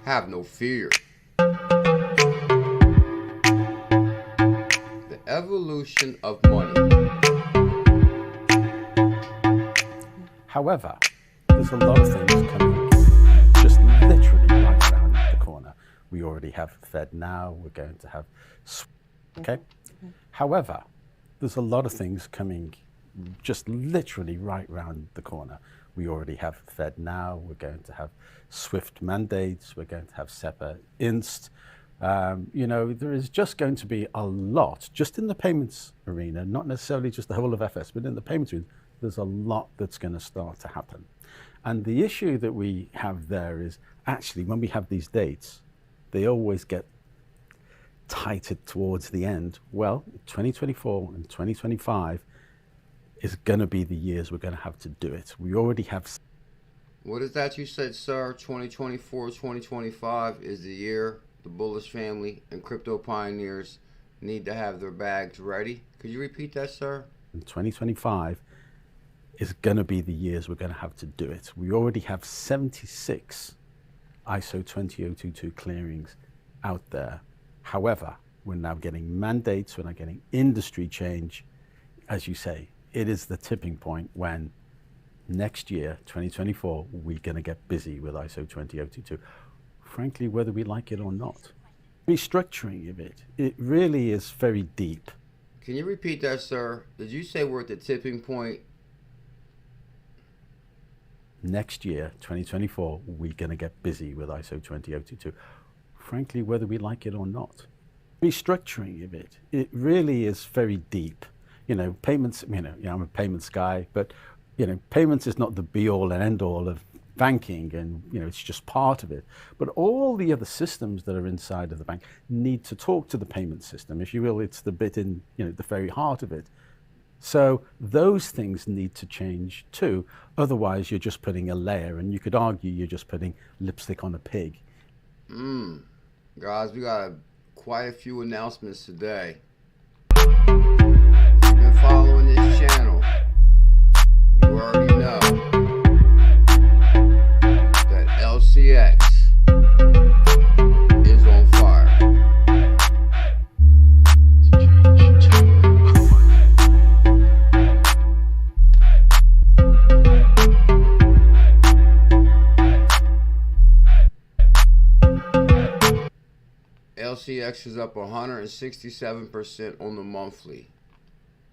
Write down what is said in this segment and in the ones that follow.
Have no fear. The evolution of money. However, there's a lot of things coming just literally right around the corner. We already have Fed now, we're going to have, okay? However, there's a lot of things coming just literally right around the corner. We already have Fed now, we're going to have SWIFT mandates, we're going to have SEPA Inst. You know, there is just going to be a lot, just in the payments arena, not necessarily just the whole of FS, but in the payments arena, there's a lot that's going to start to happen. And the issue that we have there is actually when we have these dates, they always get tighter towards the end. Well, 2024 and 2025 is going to be the years we're going to have to do it. We already have. What is that you said, sir? 2024, 2025 is the year the bullish family and crypto pioneers need to have their bags ready. Could you repeat that, sir? In 2025 is going to be the years we're going to have to do it. We already have 76 ISO 20022 clearings out there. However, we're now getting mandates, we're now getting industry change. As you say, it is the tipping point when next year, 2024, we're going to get busy with ISO 20022. Frankly, whether we like it or not. Restructuring of it, it really is very deep. Can you repeat that, sir? Did you say we're at the tipping point? Next year, 2024, we're going to get busy with ISO 20022. Frankly, whether we like it or not. Restructuring of it, it really is very deep. You know, payments, I'm a payments guy, but, payments is not the be-all and end-all of banking, and, it's just part of it. But all the other systems that are inside of the bank need to talk to the payment system. If you will, it's the bit in, the very heart of it. So those things need to change too. Otherwise, you're just putting a layer, and you could argue you're just putting lipstick on a pig. Guys, we got quite a few announcements today. If you've been following this channel, you already know that LCX is on fire. LCX is up 167% on the monthly.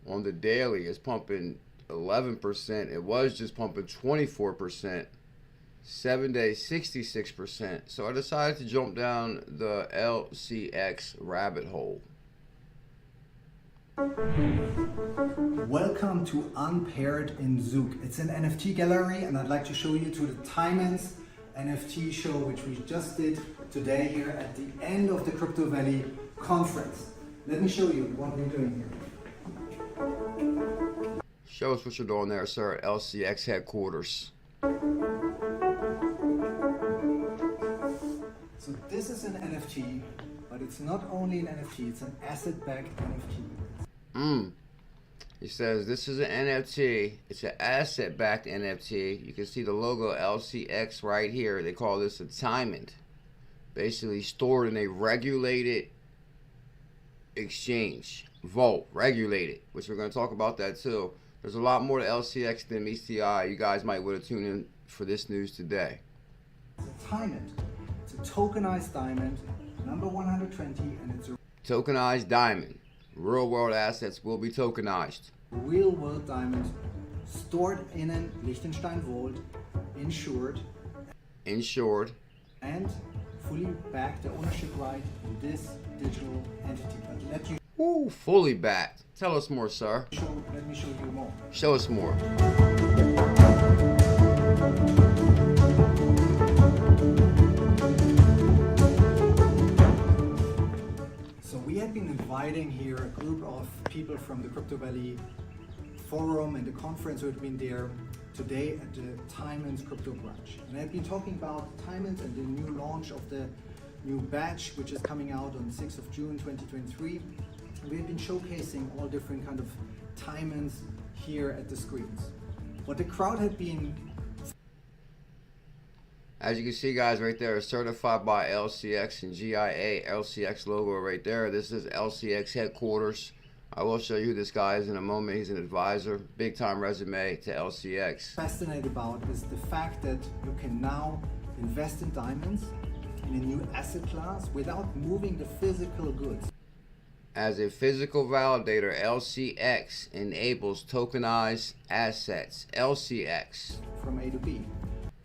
On the daily, it's pumping 11%. It was just pumping 24%. 7 days, 66%. So I decided to jump down the LCX rabbit hole. Welcome to Unpaired in Zouk. It's an NFT gallery, and I'd like to show you to the Timons NFT show, which we just did today here at the end of the Crypto Valley conference. Let me show you what we're doing here. Show us what you're doing there, sir, at LCX headquarters. So this is an NFT, but it's not only an NFT, it's an asset-backed NFT. He says this is an NFT. It's an asset-backed NFT. You can see the logo LCX right here. They call this a Timon. Basically stored in a regulated exchange. Vault, regulated, which we're going to talk about that too. There's a lot more to LCX than meets the eye. You guys might want to tune in for this news today. It's a diamond. It's a tokenized diamond, number 120, and it's a tokenized diamond. Real world assets will be tokenized. Real world diamond stored in a Liechtenstein vault, insured, and fully backed the ownership right in this digital entity. But let you fully backed. Tell us more, sir. Let me show you more. Show us more. So we had been inviting here a group of people from the Crypto Valley forum and the conference who had been there today at the Timons Crypto Brunch. And I've been talking about Timons and the new launch of the new batch, which is coming out on 6th of June 2023. We have been showcasing all different kind of Timons here at the screens. What the crowd had been As you can see, guys, right there, certified by LCX and GIA, LCX logo right there. This is LCX headquarters. I will show you who this guy is in a moment. He's an advisor, big time resume to LCX. Fascinated about is the fact that you can now invest in diamonds in a new asset class without moving the physical goods. As a physical validator, LCX enables tokenized assets. LCX. From A to B.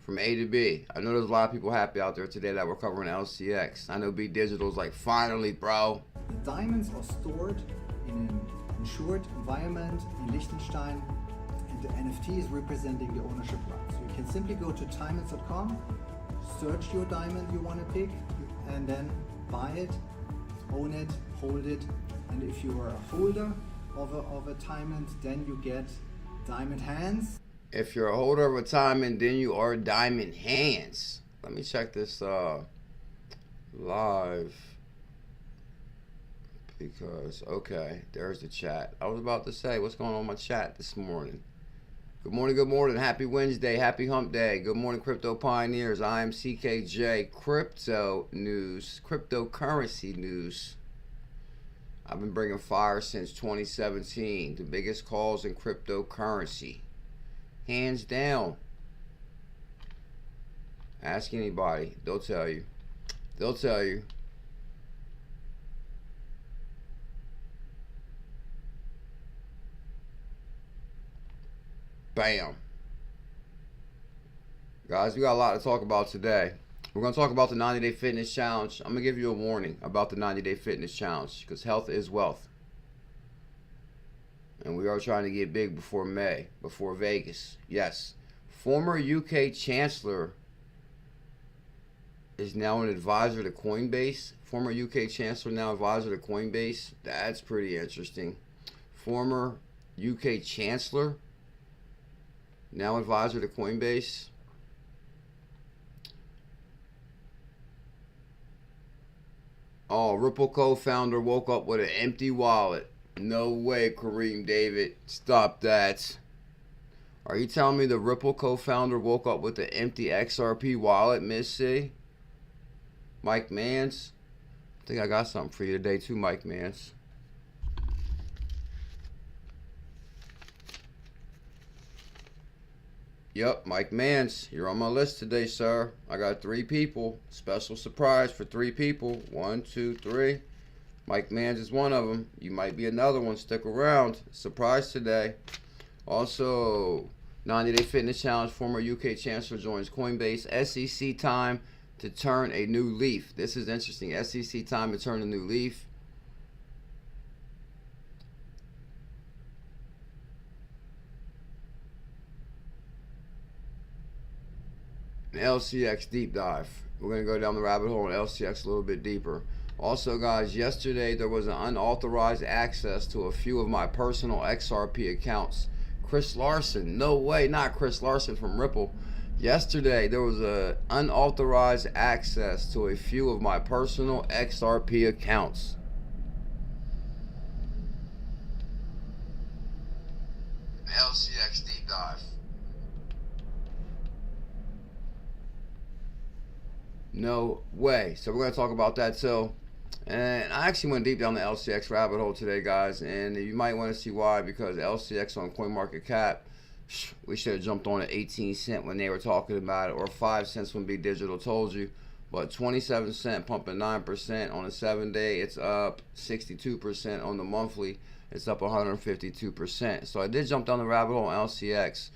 From A to B. I know there's a lot of people happy out there today that we're covering LCX. I know B Digital's like, finally, bro. The diamonds are stored in an insured environment in Liechtenstein, and the NFT is representing the ownership rights. So you can simply go to diamonds.com, search your diamond you want to pick, and then buy it, own it, hold it, and if you are a holder of a diamond, then you get diamond hands. If you're a holder of a diamond, then you are diamond hands. Let me check this live. Because, okay, there's the chat. I was about to say, what's going on in my chat this morning? Good morning, good morning. Happy Wednesday, happy hump day. Good morning, crypto pioneers. I am CKJ. Crypto news, cryptocurrency news. I've been bringing fire since 2017. The biggest calls in cryptocurrency. Hands down. Ask anybody. They'll tell you. They'll tell you. Bam. Guys, we got a lot to talk about today. We're going to talk about the 90-day fitness challenge. I'm going to give you a warning about the 90-day fitness challenge because health is wealth. And we are trying to get big before May, before Vegas. Yes. Former UK Chancellor is now an advisor to Coinbase. Former UK Chancellor now advisor to Coinbase. That's pretty interesting. Former UK Chancellor now advisor to Coinbase. Oh, Ripple co-founder woke up with an empty wallet. No way, Kareem David. Stop that. Are you telling me the Ripple co-founder woke up with an empty XRP wallet, Miss C? Mike Mans? I think I got something for you today too, Mike Mans. Yep, Mike Mans, you're on my list today, sir. I got 3 people. Special surprise for 3 people. 1, 2, 3. Mike Mans is one of them. You might be another one. Stick around. Surprise today. Also, 90-day fitness challenge. Former UK Chancellor joins Coinbase. SEC time to turn a new leaf. This is interesting. SEC time to turn a new leaf. An LCX deep dive. We're going to go down the rabbit hole in LCX a little bit deeper. Also, guys, yesterday there was an unauthorized access to a few of my personal XRP accounts. Chris Larson, no way, not Chris Larson from Ripple. Yesterday there was an unauthorized access to a few of my personal XRP accounts. LCX deep dive. No way. So we're going to talk about that too. And I actually went deep down the LCX rabbit hole today, guys. And you might want to see why, because LCX on CoinMarketCap, we should have jumped on at 18 cents when they were talking about it, or 5 cents when B Digital told you. But 27 cents pumping 9% on a 7-day. It's up 62% on the monthly. It's up 152%. So I did jump down the rabbit hole on LCX.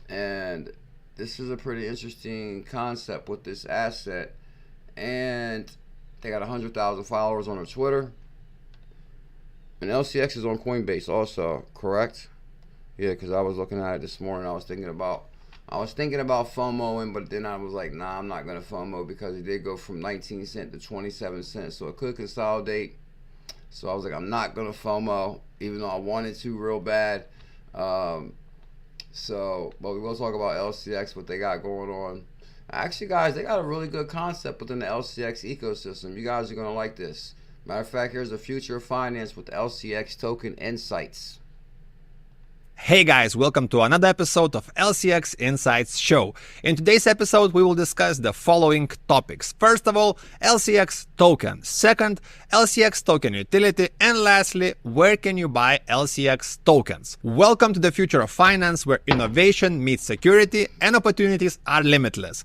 And this is a pretty interesting concept with this asset. And they got 100,000 followers on their Twitter. And LCX is on Coinbase also, correct? Yeah, because I was looking at it this morning. I was thinking about FOMOing, but then I was like, nah, I'm not going to FOMO because it did go from 19 cents to 27 cents. So it could consolidate. So I was like, I'm not going to FOMO, even though I wanted to real bad. But we will talk about LCX, what they got going on. Actually, guys, they got a really good concept within the LCX ecosystem. You guys are going to like this. Matter of fact, here's the future of finance with LCX token insights. Hey guys, welcome to another episode of LCX Insights Show. In today's episode, we will discuss the following topics. First of all, LCX token. Second, LCX token utility. And lastly, where can you buy LCX tokens? Welcome to the future of finance, where innovation meets security and opportunities are limitless.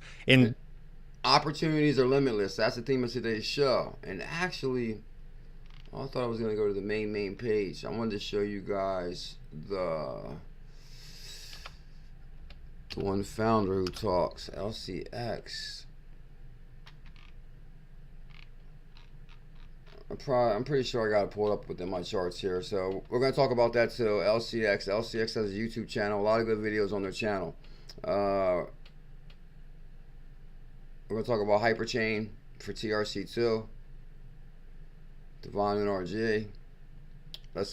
Opportunities are limitless. That's the theme of today's show. And actually, I thought I was going to go to the main page. I wanted to show you guys the one founder who talks, LCX. I'm pretty sure I got it pulled up within my charts here. So we're going to talk about that too. LCX. LCX has a YouTube channel. A lot of good videos on their channel. We're going to talk about Hyperchain for TRC2. Devon NRG. Let's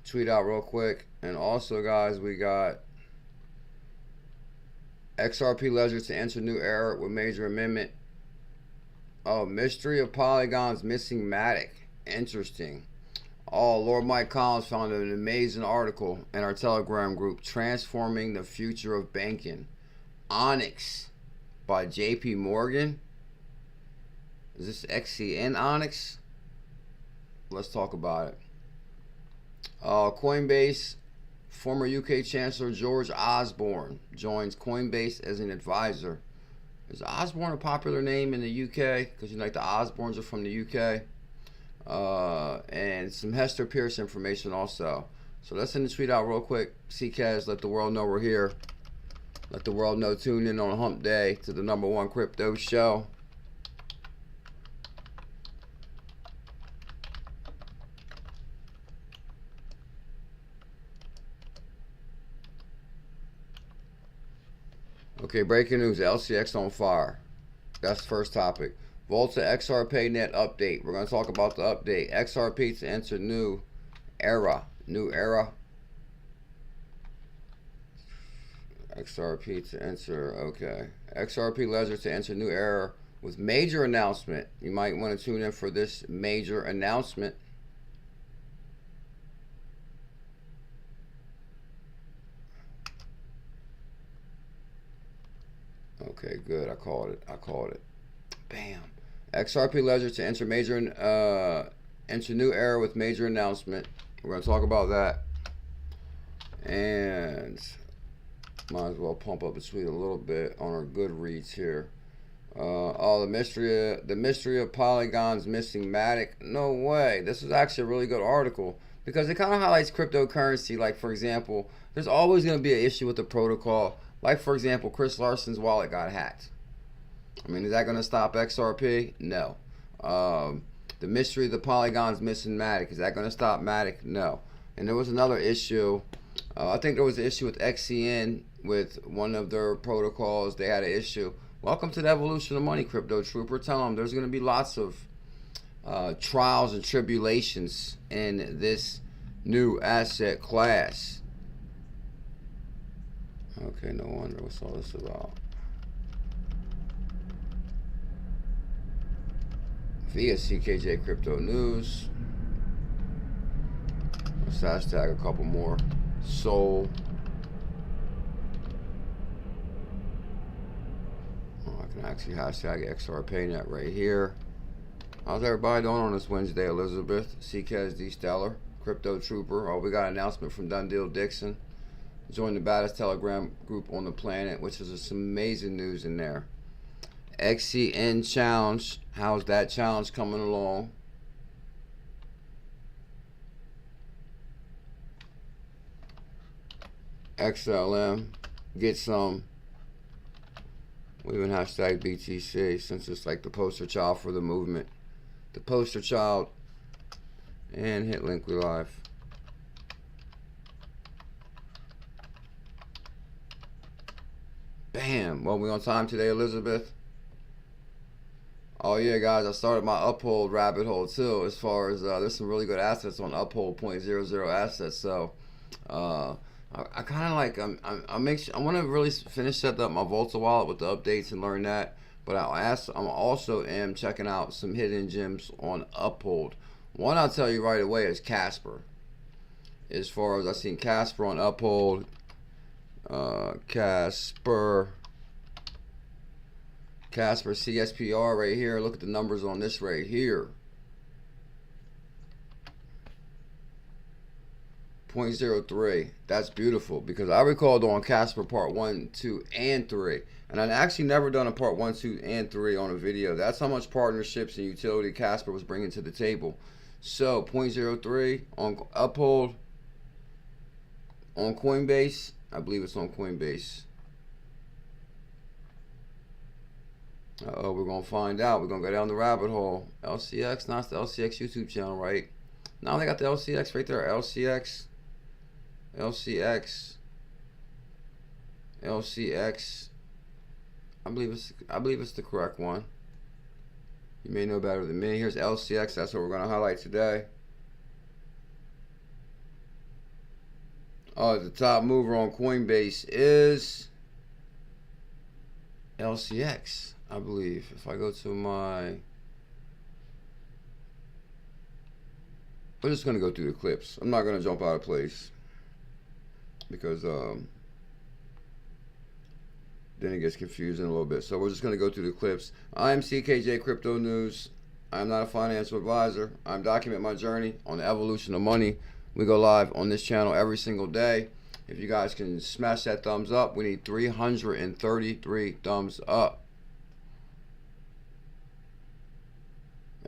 tweet out real quick. And also, guys, we got XRP ledger to enter new era with major amendment. Oh, mystery of Polygon's missing 𝕝𝕚𝕟𝕜𝕤. Interesting. Oh, Lord Mike Collins found an amazing article in our Telegram group, Transforming the Future of Banking. Onyx by JP Morgan. Is this XCN Onyx? Let's talk about it. Coinbase, former UK Chancellor George Osborne joins Coinbase as an advisor. Is Osborne a popular name in the UK? Because you know, like the Osbornes are from the UK. And some Hester Pierce information also. So let's send the tweet out real quick. CKs, let the world know we're here. Let the world know, tune in on Hump Day to the #1 crypto show. Okay, breaking news, LCX on fire. That's the first topic. Volta XRPayNet update. We're going to talk about the update. XRP to enter new era. XRP to enter, okay. XRP ledger to enter new era with major announcement. You might want to tune in for this major announcement. Okay, good. I called it. Bam. XRP ledger to enter new era with major announcement. We're going to talk about that. And might as well pump up the tweet a little bit on our good reads here. The mystery of Polygon's missing 𝕝𝕚𝕟𝕜𝕤. No way. This is actually a really good article because it kind of highlights cryptocurrency. Like, for example, there's always going to be an issue with the protocol. Like, for example, Chris Larson's wallet got hacked. I mean, is that going to stop XRP? No. The mystery of the Polygon's missing 𝕝𝕚𝕝. Is that going to stop 𝕝𝕝𝕝? No. And there was another issue. I think there was an issue with XCN with one of their protocols. They had an issue. Welcome to the evolution of money, Crypto Trooper. Tell them there's going to be lots of trials and tribulations in this new asset class. Okay, no wonder. What's all this about? Via CKJ Crypto News. Let's hashtag a couple more. Soul. Oh, I can actually hashtag XRPayNet right here. How's everybody doing on this Wednesday? Elizabeth, CKSD Stellar, Crypto Trooper. Oh, we got an announcement from Dundee Dixon. Join the baddest Telegram group on the planet, which is some amazing news in there. XCN challenge. How's that challenge coming along? XLM. Get some. We even hashtag BTC since it's like the poster child for the movement. The poster child. And hit link we live. Bam. Well, we on time today, Elizabeth. Oh yeah, guys, I started my Uphold rabbit hole too. As far as there's some really good assets on Uphold 0.00 assets. So I kind of like I want to really finish setting up my Volta wallet with the updates and learn that. But I'm also checking out some hidden gems on Uphold. One I'll tell you right away is Casper. as far as I seen Casper on Uphold, Casper CSPR right here. Look at the numbers on this right here. 0.03. That's beautiful, because I recall doing Casper part 1, 2, and 3, and I'd actually never done a part 1, 2, and 3 on a video. That's how much partnerships and utility Casper was bringing to the table. So 0.03 on Uphold, on Coinbase. I believe it's on Coinbase. Uh-oh, we're gonna find out. We're gonna go down the rabbit hole. LCX, not the LCX YouTube channel, right? Now they got the LCX right there. LCX. I believe it's the correct one. You may know better than me. Here's LCX. That's what we're gonna highlight today. Oh, the top mover on Coinbase is LCX, I believe. If I go to my, we're just gonna go through the clips. I'm not gonna jump out of place, because then it gets confusing a little bit. So we're just going to go through the clips. I'm CKJ Crypto News. I'm not a financial advisor. I'm documenting my journey on the evolution of money. We go live on this channel every single day. If you guys can smash that thumbs up, we need 333 thumbs up.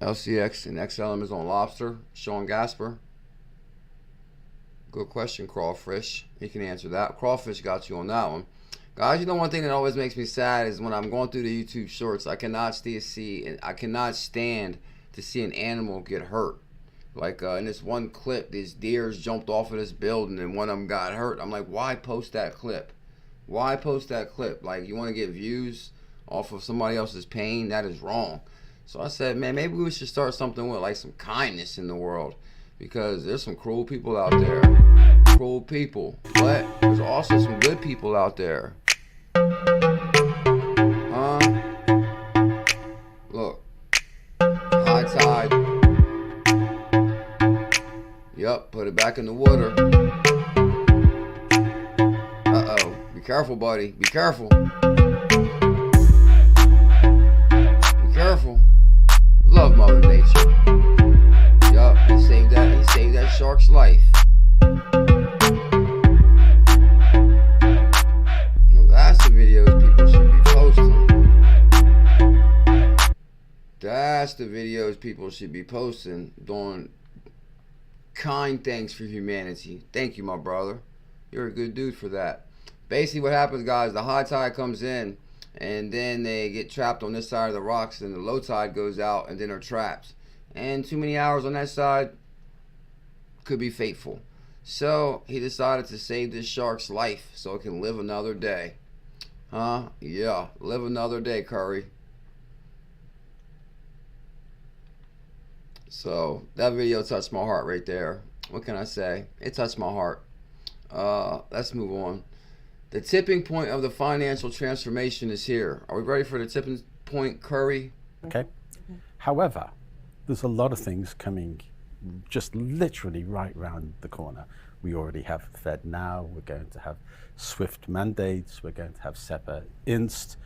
LCX and XLM is on Lobster. Sean Gasper. Good question, Crawfish. He can answer that. Crawfish got you on that one. Guys, you know, one thing that always makes me sad is when I'm going through the YouTube shorts, I cannot stand to see an animal get hurt. Like in this one clip, these deers jumped off of this building and one of them got hurt. I'm like, why post that clip? Why post that clip? Like, you want to get views off of somebody else's pain? That is wrong. So I said, man, maybe we should start something with like some kindness in the world, because there's some cruel people out there. Cruel people. But there's also some good people out there. Look. High tide. Yup, put it back in the water. Uh-oh. Be careful, buddy. Be careful. Be careful. Love Mother Nature. Yup, he saved that shark's life. No, that's the videos people should be posting. That's the videos people should be posting, doing kind things for humanity. Thank you, my brother. You're a good dude for that. Basically what happens, guys, the high tide comes in, and then they get trapped on this side of the rocks, and the low tide goes out, and then they're trapped. And too many hours on that side could be fateful. So he decided to save this shark's life so it can live another day. Yeah, live another day, Curry. So that video touched my heart right there. What can I say? It touched my heart. Let's move on. The tipping point of the financial transformation is here. Are we ready for the tipping point, Curry? Okay. However, there's a lot of things coming just literally right round the corner. We already have Fed now. We're going to have SWIFT mandates. We're going to have SEPA Inst.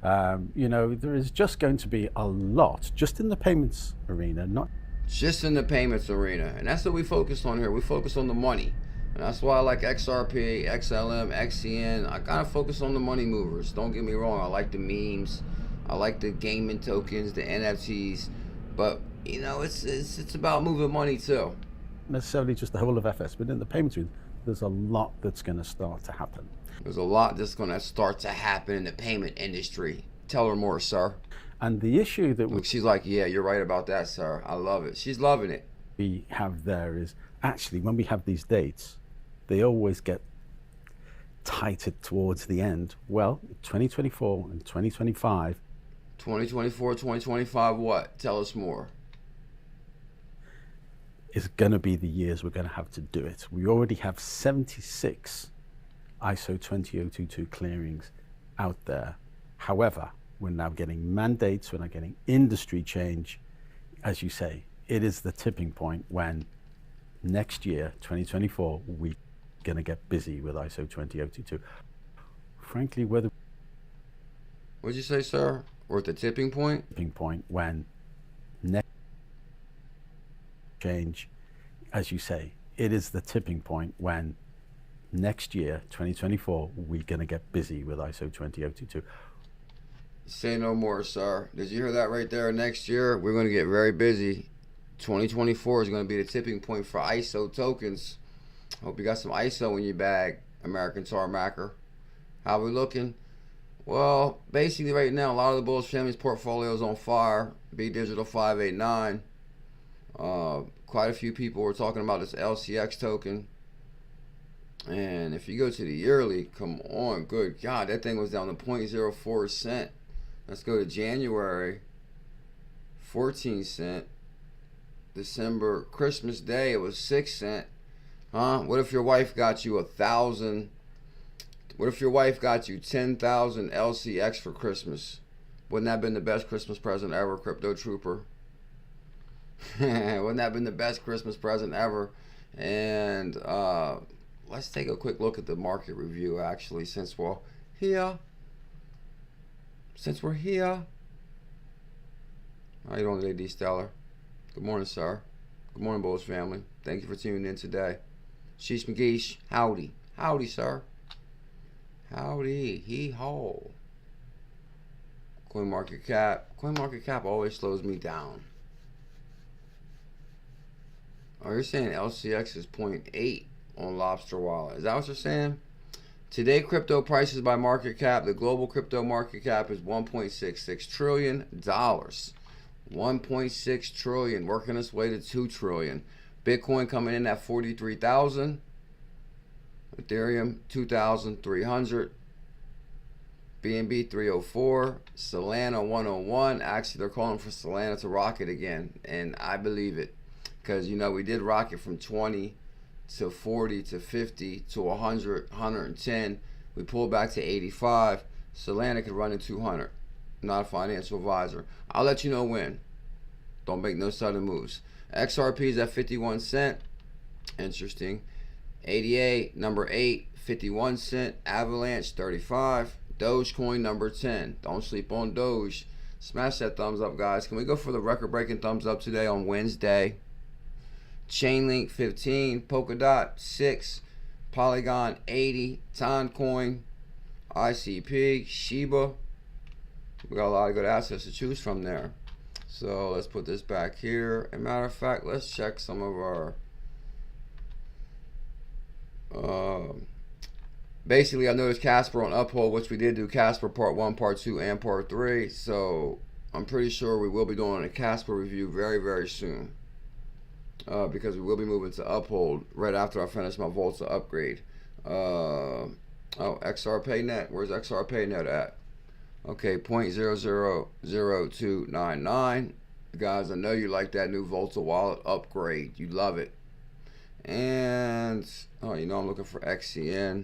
You know, there is just going to be a lot just in the payments arena, not just in the payments arena. And that's what we focus on here. We focus on the money. And that's why I like XRP, XLM, XCN. I kind of focus on the money movers. Don't get me wrong. I like the memes. I like the gaming tokens, the NFTs. But, you know, it's about moving money too. Necessarily just the whole of FS, but in the payments arena, there's a lot that's going to start to happen. There's a lot that's going to start to happen in the payment industry. Tell her more, sir. And the issue that she's like, yeah, you're right about that, sir. I love it. She's loving it. We have there is actually, when we have these dates, they always get tighter towards the end. Well, 2024 and 2025. 2024, 2025 what? Tell us more. Is going to be the years we're going to have to do it. We already have 76 ISO 20022 clearings out there. However, we're now getting mandates, we're now getting industry change. As you say, it is the tipping point when next year, 2024, we're going to get busy with ISO 20022. Frankly, whether What'd you say, sir? We're at the tipping point? tipping point when next change, as you say, it is the tipping point when next year, 2024, we're going to get busy with ISO 20022. Say no more, sir. Did you hear that right there? Next year, we're going to get very busy. 2024 is going to be the tipping point for ISO tokens. Hope you got some ISO in your bag, American Tarmacker. How we looking? Well, basically right now, a lot of the Bulls family's portfolio is on fire. BuLLZiLLa123 Reddit. Quite a few people were talking about this LCX token. And if you go to the yearly, come on, good God, that thing was down to 0.04 cent. Let's go to January, 14 cent. December, Christmas Day, it was 6 cent. Huh? What if your wife got you 1,000? What if your wife got you 10,000 LCX for Christmas? Wouldn't that have been the best Christmas present ever, Crypto Trooper? Wouldn't that have been the best Christmas present ever? And let's take a quick look at the market review, actually, since we're here. How you doing today, D. Stellar? Good morning, sir. Good morning, Bulls family. Thank you for tuning in today. Sheesh McGeesh, howdy. Howdy, sir. Howdy. Hee-haw. CoinMarketCap. CoinMarketCap always slows me down. Oh, you're saying LCX is 0.8 on Lobster Wallet. Is that what you're saying? Today, crypto prices by market cap. The global crypto market cap is $1.66 trillion. 1.6 trillion, working its way to 2 trillion. Bitcoin coming in at 43,000. Ethereum 2,300. BNB 304. Solana 101. Actually, they're calling for Solana to rocket again, and I believe it, because you know we did rocket from 20 to 40 to 50 to 100, 110. We pulled back to 85. Solana could run in 200. Not a financial advisor. I'll let you know when. Don't make no sudden moves. XRP is at 51 cent. Interesting. ADA number 8, 51 cent. Avalanche 35. Dogecoin number 10. Don't sleep on Doge. Smash that thumbs up, guys. Can we go for the record-breaking thumbs up today on Wednesday? Chainlink 15. Polkadot 6. Polygon 80. Toncoin. ICP. Shiba. We got a lot of good assets to choose from there. So let's put this back here. As a matter of fact, let's check some of our basically, I noticed Casper on Uphold, which we did do Casper part 1, part 2, and part 3. So I'm pretty sure we will be doing a Casper review very, very soon, because we will be moving to Uphold right after I finish my Volta upgrade. Oh, XRPayNet. Where's XRPayNet at? Okay, 0.000299. Guys, I know you like that new Volta wallet upgrade. You love it. And, oh, you know I'm looking for XCN.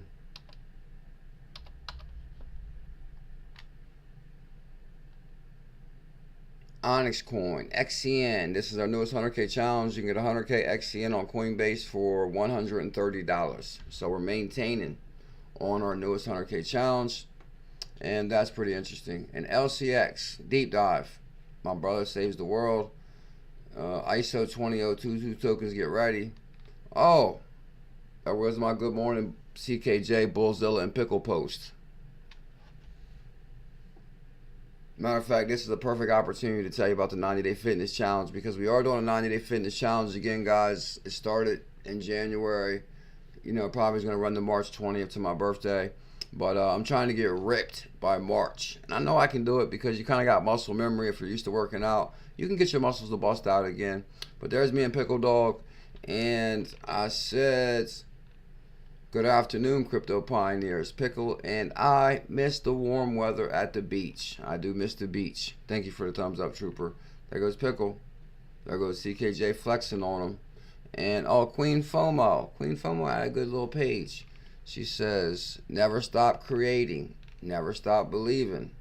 Onyx Coin, XCN. This is our newest 100K challenge. You can get 100K XCN on Coinbase for $130. So we're maintaining on our newest 100K challenge. And that's pretty interesting. And LCX, deep dive. My brother saves the world. ISO 20022 tokens, get ready. Oh, that was my good morning CKJ, Bullzilla, and Pickle post. Matter of fact, this is a perfect opportunity to tell you about the 90-day fitness challenge, because we are doing a 90-day fitness challenge again, guys. It started in January. You know, probably is going to run to March 20th to my birthday. But I'm trying to get ripped by March. And I know I can do it because you kind of got muscle memory if you're used to working out. You can get your muscles to bust out again. But there's me and Pickle Dog. And I said, good afternoon, crypto pioneers. Pickle and I miss the warm weather at the beach. I do miss the beach. Thank you for the thumbs up, Trooper. There goes Pickle. There goes CKJ flexing on him. And oh, Queen FOMO. Queen FOMO had a good little page. She says, never stop creating, never stop believing.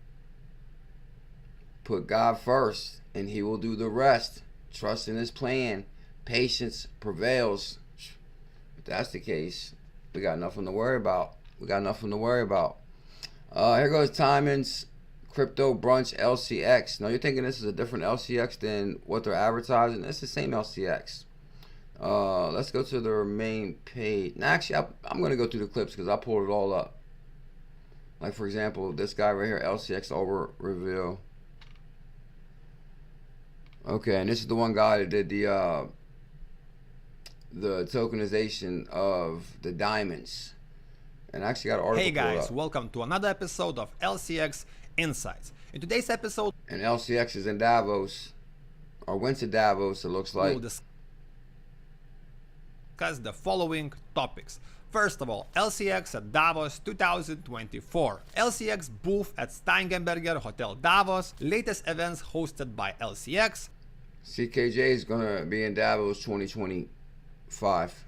Put God first, and He will do the rest. Trust in His plan. Patience prevails. if that's the case, we got nothing to worry about. Here goes Timon's Crypto Brunch LCX. Now you're thinking this is a different LCX than what they're advertising. It's the same LCX. Let's go to their main page. Now, actually, I'm going to go through the clips because I pulled it all up. Like, for example, this guy right here, LCX overview. Okay, and this is the one guy that did the tokenization of the diamonds. And I actually got an article. Hey guys, welcome to another episode of LCX Insights. In today's episode, and LCX is in Davos, or went to Davos, it looks like. we'll discuss the following topics. First of all, LCX at Davos 2024. LCX booth at Steigenberger Hotel Davos. Latest events hosted by LCX. CKJ is going to be in Davos 2025.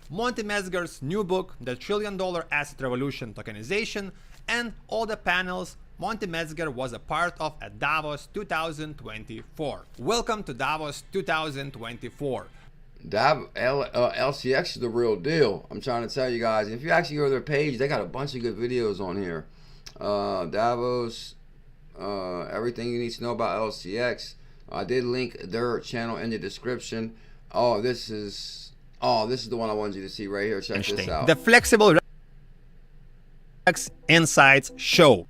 Monty Metzger's new book, The $1 Trillion Asset Revolution Tokenization, and all the panels Monty Metzger was a part of at Davos 2024. Welcome to Davos 2024. LCX is the real deal. I'm trying to tell you guys. If you actually go to their page, they got a bunch of good videos on here. Davos, everything you need to know about LCX. I did link their channel in the description. This is the one I wanted you to see right here. Check this out. The Flexible Insights Show.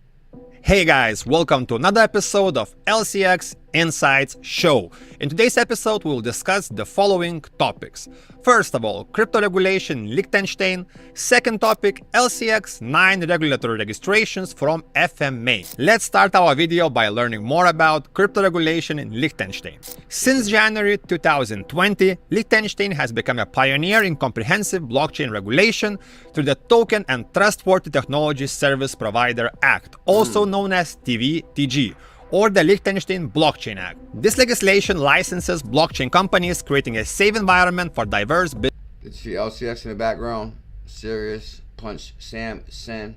Hey guys, welcome to another episode of LCX Insights Show. In today's episode, we will discuss the following topics. First of all, crypto regulation in Liechtenstein. Second topic, LCX 9 regulatory registrations from FMA. Let's start our video by learning more about crypto regulation in Liechtenstein. Since January 2020, Liechtenstein has become a pioneer in comprehensive blockchain regulation through the Token and Trustworthy Technology Service Provider Act, also known as TVTG, or the Liechtenstein Blockchain Act. This legislation licenses blockchain companies, creating a safe environment for diverse business. Did you see LCX in the background? Serious punch Sam Sen.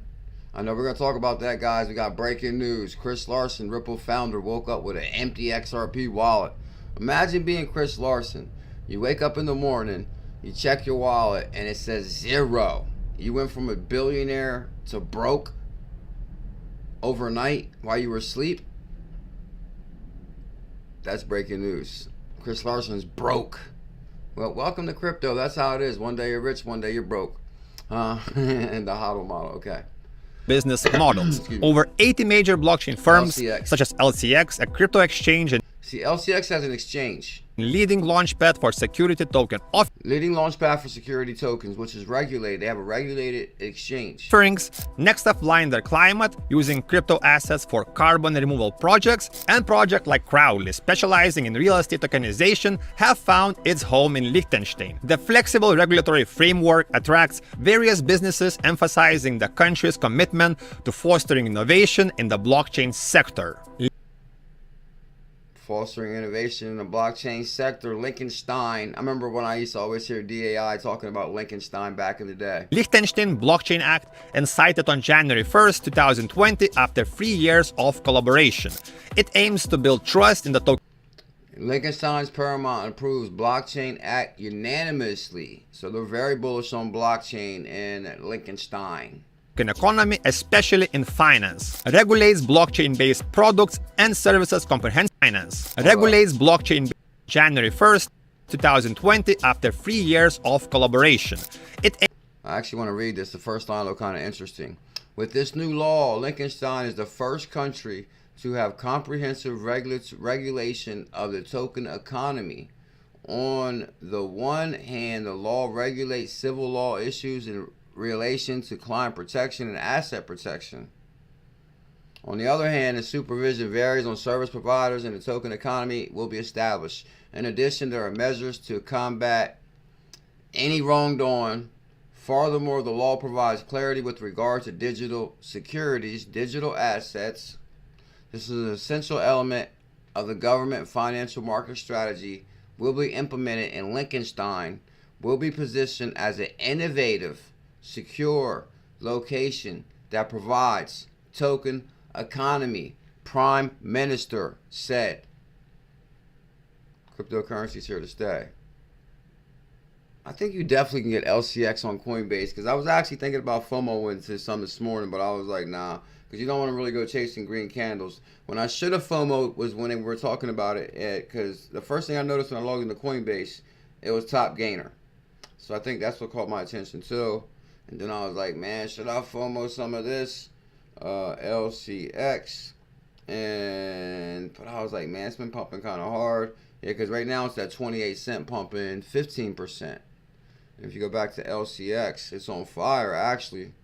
I know we're going to talk about that, guys. We got breaking news. Chris Larson, Ripple founder, woke up with an empty XRP wallet. Imagine being Chris Larson. You wake up in the morning, you check your wallet, and it says zero. You went from a billionaire to broke overnight while you were asleep. That's breaking news. Chris Larson's broke. Well, welcome to crypto. That's how it is. One day you're rich, one day you're broke. And the HODL model, okay. Business models. Over 80 major blockchain firms, LCX. such as LCX, a crypto exchange, and See, LCX has an exchange. leading launchpad for security token Leading launchpad for security tokens, which is regulated. They have a regulated exchange. offerings. Next up, line their climate, using crypto assets for carbon removal projects, and projects like Crowley, specializing in real estate tokenization, have found its home in Liechtenstein. The flexible regulatory framework attracts various businesses, emphasizing the country's commitment to fostering innovation in the blockchain sector. Fostering innovation in the blockchain sector. Liechtenstein. I remember when I used to always hear DAI talking about Liechtenstein back in the day. Liechtenstein Blockchain Act, incited on January 1st, 2020 after 3 years of collaboration. It aims to build trust in the token Liechtenstein's Paramount approves Blockchain Act unanimously. So they're very bullish on blockchain in Liechtenstein. economy, especially in finance. Regulates blockchain-based products and services comprehensive finance. Regulates blockchain January 1st, 2020 after 3 years of collaboration. I actually want to read this. The first line looked kind of interesting. With this new law, Liechtenstein is the first country to have comprehensive regulation of the token economy. On the one hand, the law regulates civil law issues in relation to client protection and asset protection. On the other hand, the supervision varies on service providers and the token economy will be established. In addition, there are measures to combat any wrongdoing. Furthermore, the law provides clarity with regard to digital securities, digital assets. This is an essential element of the government financial market strategy will be implemented in Liechtenstein, will be positioned as an innovative, secure location that provides token economy, Prime Minister said. Cryptocurrency is here to stay. I think you definitely can get LCX on Coinbase, because I was actually thinking about FOMO into some this morning, but I was like, nah, because you don't want to really go chasing green candles. When I should have FOMO was when they were talking about it, because the first thing I noticed when I logged into Coinbase, it was top gainer. So I think that's what caught my attention too. And then I was like, man, should I FOMO some of this LCX? But I was like, man, it's been pumping kind of hard. Yeah, because right now it's at 28 cent pumping 15%. And if you go back to LCX, it's on fire actually.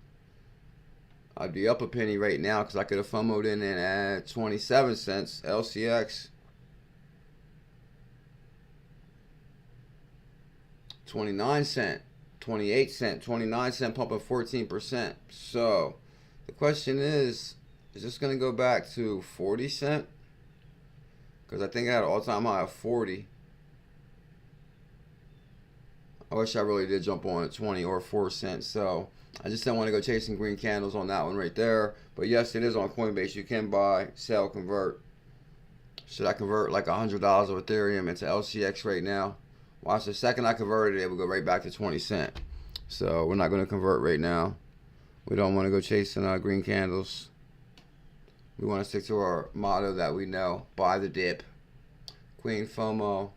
I'd be up a penny right now because I could have FOMO'd in at 27 cents. LCX 29 cent, 28 cent, 29 cent pumping 14%. So the question is this going to go back to 40 cent? Because I think I had an all-time high of 40. I wish I really did jump on at 20 or 4 cents. So I just didn't want to go chasing green candles on that one right there. But yes, it is on Coinbase. You can buy, sell, convert. Should I convert like $100 of Ethereum into LCX right now? Watch, the second I converted it, it will go right back to 20 cent. So we're not going to convert right now. We don't want to go chasing green candles. We want to stick to our motto that we know. Buy the dip. Queen FOMO.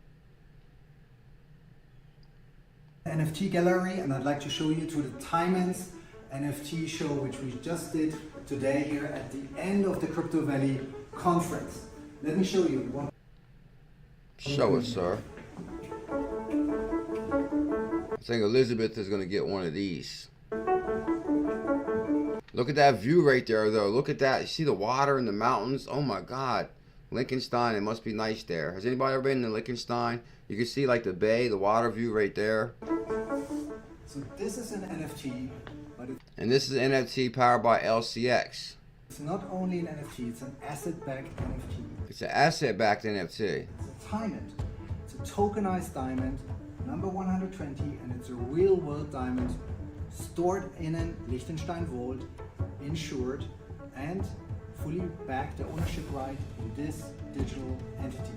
NFT gallery, and I'd like to show you to the Timens NFT show, which we just did today here at the end of the Crypto Valley conference. Let me show you. Show us, sir. I think Elizabeth is going to get one of these. Look at that view right there, though. Look at that. You see the water and the mountains? Oh, my God. Liechtenstein, it must be nice there. Has anybody ever been to Liechtenstein? You can see, like, the bay, the water view right there. So this is an NFT. And this is an NFT powered by LCX. It's not only an NFT, it's an asset-backed NFT. It's an asset-backed NFT. It's a diamond. It's a tokenized diamond, number 120, and it's a real-world diamond stored in a Liechtenstein vault, insured, and fully backed the ownership right in this digital entity.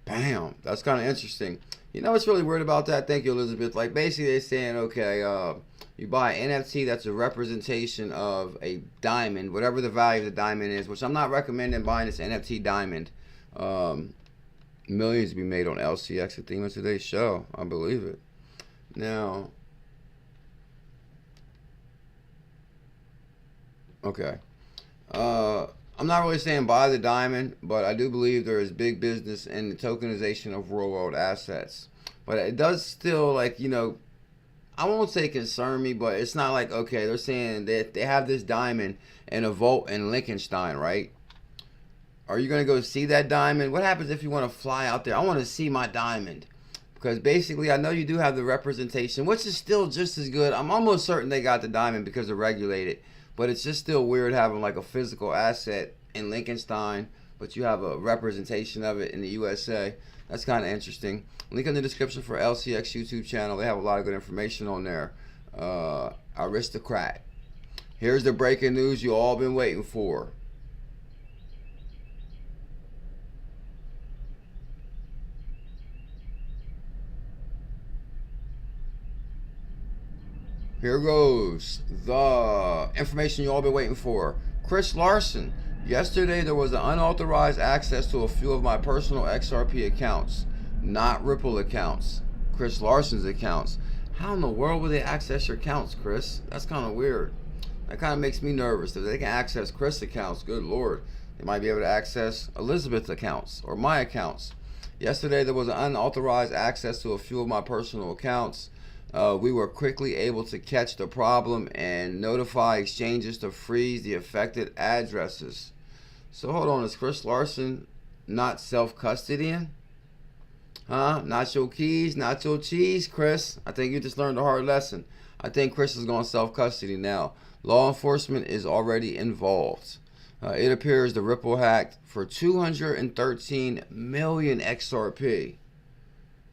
Bam, that's kind of interesting. You know what's really weird about that? Thank you, Elizabeth. Like, basically they're saying, okay, you buy an NFT that's a representation of a diamond, whatever the value of the diamond is, which I'm not recommending buying this NFT diamond. Millions to be made on LCX, the theme of today's show. I believe it. Now, okay. I'm not really saying buy the diamond, but I do believe there is big business in the tokenization of real world assets. But it does still, like, you know, I won't say concern me, but it's not like, okay, they're saying that they have this diamond in a vault in Liechtenstein, right? Are you going to go see that diamond? What happens if you want to fly out there? I want to see my diamond. Because basically, I know you do have the representation, which is still just as good. I'm almost certain they got the diamond because they're regulated. But it's just still weird having like a physical asset in Liechtenstein, but you have a representation of it in the USA. That's kind of interesting. Link in the description for LCX YouTube channel. They have a lot of good information on there. Aristocrat. Here's the breaking news you all been waiting for. Here goes the information you all been waiting for. Chris Larson. Yesterday there was an unauthorized access to a few of my personal XRP accounts, not Ripple accounts. Chris Larson's accounts. How in the world would they access your accounts, Chris? That's kind of weird. That kind of makes me nervous. If they can access Chris accounts, good Lord, they might be able to access Elizabeth's accounts or my accounts. Yesterday there was an unauthorized access to a few of my personal accounts. We were quickly able to catch the problem and notify exchanges to freeze the affected addresses. So hold on, is Chris Larson not self-custodying? Huh? Not your keys, not your cheese, Chris. I think you just learned a hard lesson. I think Chris is going self-custody now. Law enforcement is already involved. It appears the Ripple hacked for 213 million XRP.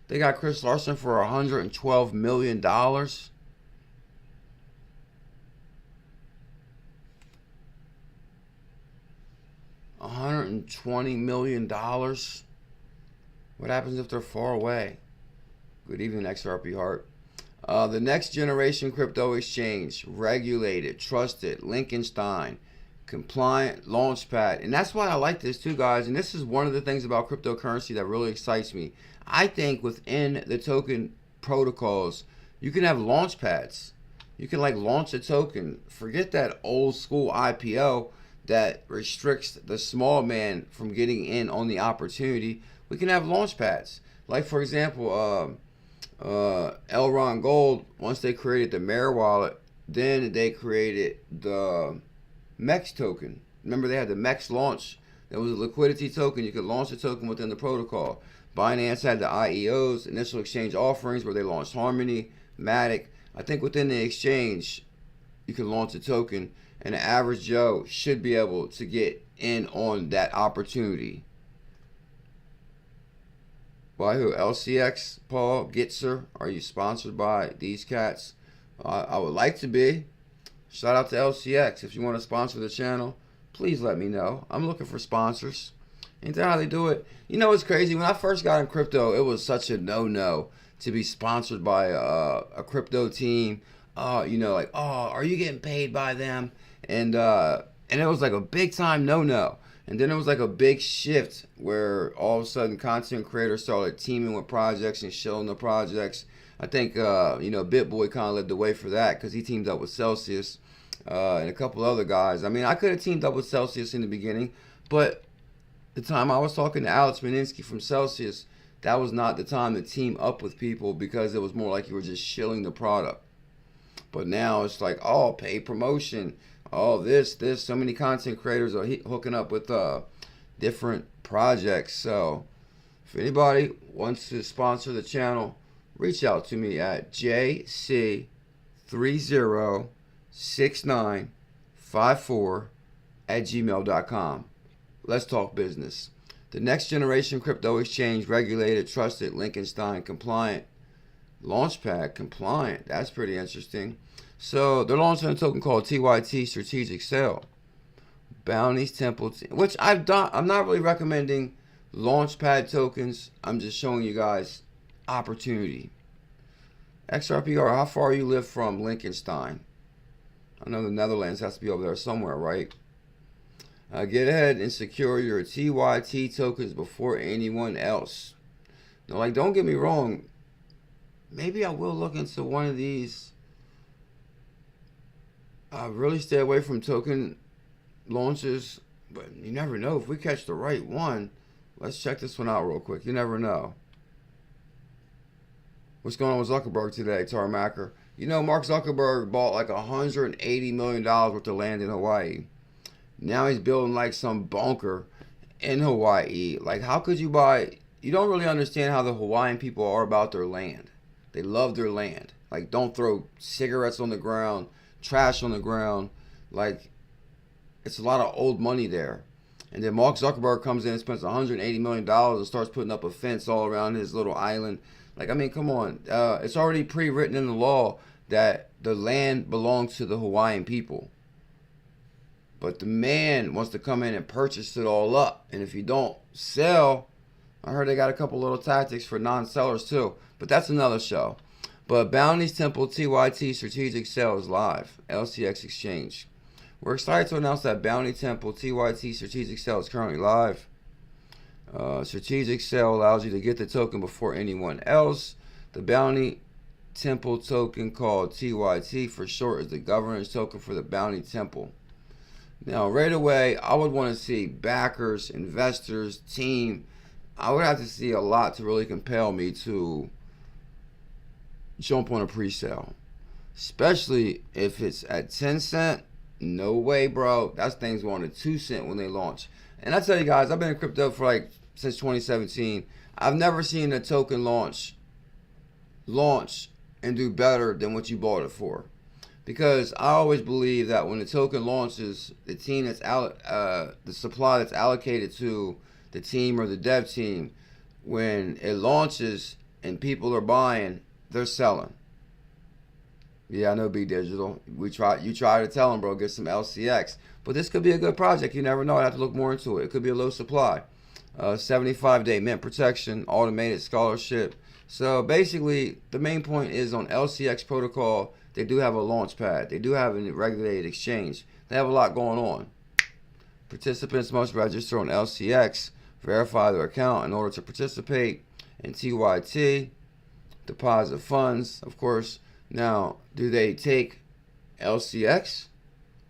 They got Chris Larson for $112 million. $120 million. What happens if they're far away? Good evening, XRP Heart. The next generation crypto exchange, regulated, trusted, Liechtenstein, compliant, launchpad. And that's why I like this too, guys. And this is one of the things about cryptocurrency that really excites me. I think within the token protocols, you can have launchpads. You can like launch a token. Forget that old school IPO that restricts the small man from getting in on the opportunity. We can have launchpads. Like for example, Elrond Gold, once they created the Mare wallet, then they created the MEX token. Remember they had the MEX launch. There was a liquidity token. You could launch a token within the protocol. Binance had the IEOs, initial exchange offerings, where they launched Harmony, Matic. I think within the exchange, you can launch a token, and the average Joe should be able to get in on that opportunity. By who? LCX, Paul, Gitzer. Are you sponsored by these cats? I would like to be. Shout out to LCX. If you want to sponsor the channel, please let me know. I'm looking for sponsors. Ain't that how they do it? You know what's crazy? When I first got in crypto, it was such a no-no to be sponsored by a crypto team. You know, like, oh, are you getting paid by them? And it was like a big time no-no. And then it was like a big shift where all of a sudden content creators started teaming with projects and showing the projects. I think, you know, BitBoy kind of led the way for that because he teamed up with Celsius and a couple other guys. I mean, I could have teamed up with Celsius in the beginning, but the time I was talking to 𝕝𝕚𝕟𝕤𝕤 from Celsius, that was not the time to team up with people because it was more like you were just shilling the product. But now it's like, oh, paid promotion. Oh, this. So many content creators are hooking up with different projects. So if anybody wants to sponsor the channel, reach out to me at jc306954@gmail.com. Let's talk business. The next generation crypto exchange, regulated, trusted, Liechtenstein compliant, launchpad compliant. That's pretty interesting. So they're launching a token called TYT Strategic Sale. Bounties, Temple, which I've done. I'm not really recommending launchpad tokens. I'm just showing you guys opportunity. XRPR, how far you live from Liechtenstein? I know the Netherlands has to be over there somewhere, right? Get ahead and secure your TYT tokens before anyone else. Now, like, don't get me wrong. Maybe I will look into one of these. I really stay away from token launches, but you never know. If we catch the right one, let's check this one out real quick. You never know. What's going on with Zuckerberg today, Tarmacker? You know, Mark Zuckerberg bought like $180 million worth of land in Hawaii. Now he's building like some bunker in Hawaii. Like, how could you buy? You don't really understand how the Hawaiian people are about their land. They love their land. Like, don't throw cigarettes on the ground, trash on the ground. Like, it's a lot of old money there. And then Mark Zuckerberg comes in and spends $180 million and starts putting up a fence all around his little island. Like, I mean, come on. It's already pre-written in the law that the land belongs to the Hawaiian people. But the man wants to come in and purchase it all up. And if you don't sell, I heard they got a couple little tactics for non-sellers too. But that's another show. But Bounties Temple TYT Strategic Sale is live. LCX Exchange. We're excited to announce that Bounty Temple TYT Strategic Sale is currently live. Strategic Sale allows you to get the token before anyone else. The Bounty Temple token, called TYT for short, is the governance token for the Bounty Temple. Now, right away, I would want to see backers, investors, team. I would have to see a lot to really compel me to jump on a pre-sale. Especially if it's at 10 cents. No way, bro. That thing's going to 2 cents when they launch. And I tell you guys, I've been in crypto for like since 2017. I've never seen a token launch and do better than what you bought it for. Because I always believe that when the token launches, the team that's the supply that's allocated to the team or the dev team, when it launches and people are buying, they're selling. Yeah, I know BuLLZiLLa. You try to tell them, bro, get some LCX. But this could be a good project. You never know. I have to look more into it. It could be a low supply. 75-day mint protection, automated scholarship, So basically, the main point is on LCX protocol, they do have a launch pad. They do have a regulated exchange. They have a lot going on. Participants must register on LCX, verify their account in order to participate in TYT, deposit funds, of course. Now, do they take LCX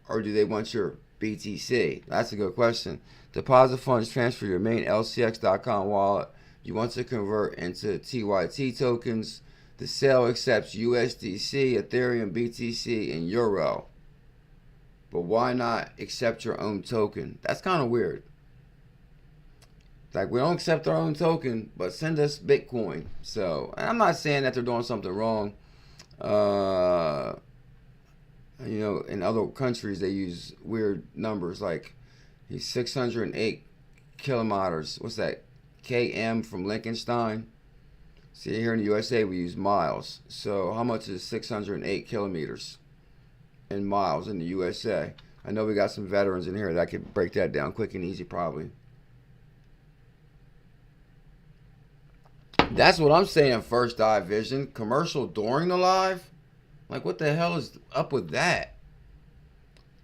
or do they want your BTC? That's a good question. Deposit funds, transfer your main LCX.com wallet. You want to convert into TYT tokens. The sale accepts USDC, Ethereum, BTC, and Euro. But why not accept your own token? That's kind of weird. Like, we don't accept our own token, but send us Bitcoin. So, I'm not saying that they're doing something wrong. You know, in other countries, they use weird numbers like 608 kilometers. What's that? KM from Liechtenstein. See, here in the USA, we use miles. So, how much is 608 kilometers in miles in the USA? I know we got some veterans in here that could break that down quick and easy, probably. That's what I'm saying, First Eye Vision. Commercial during the live? Like, what the hell is up with that?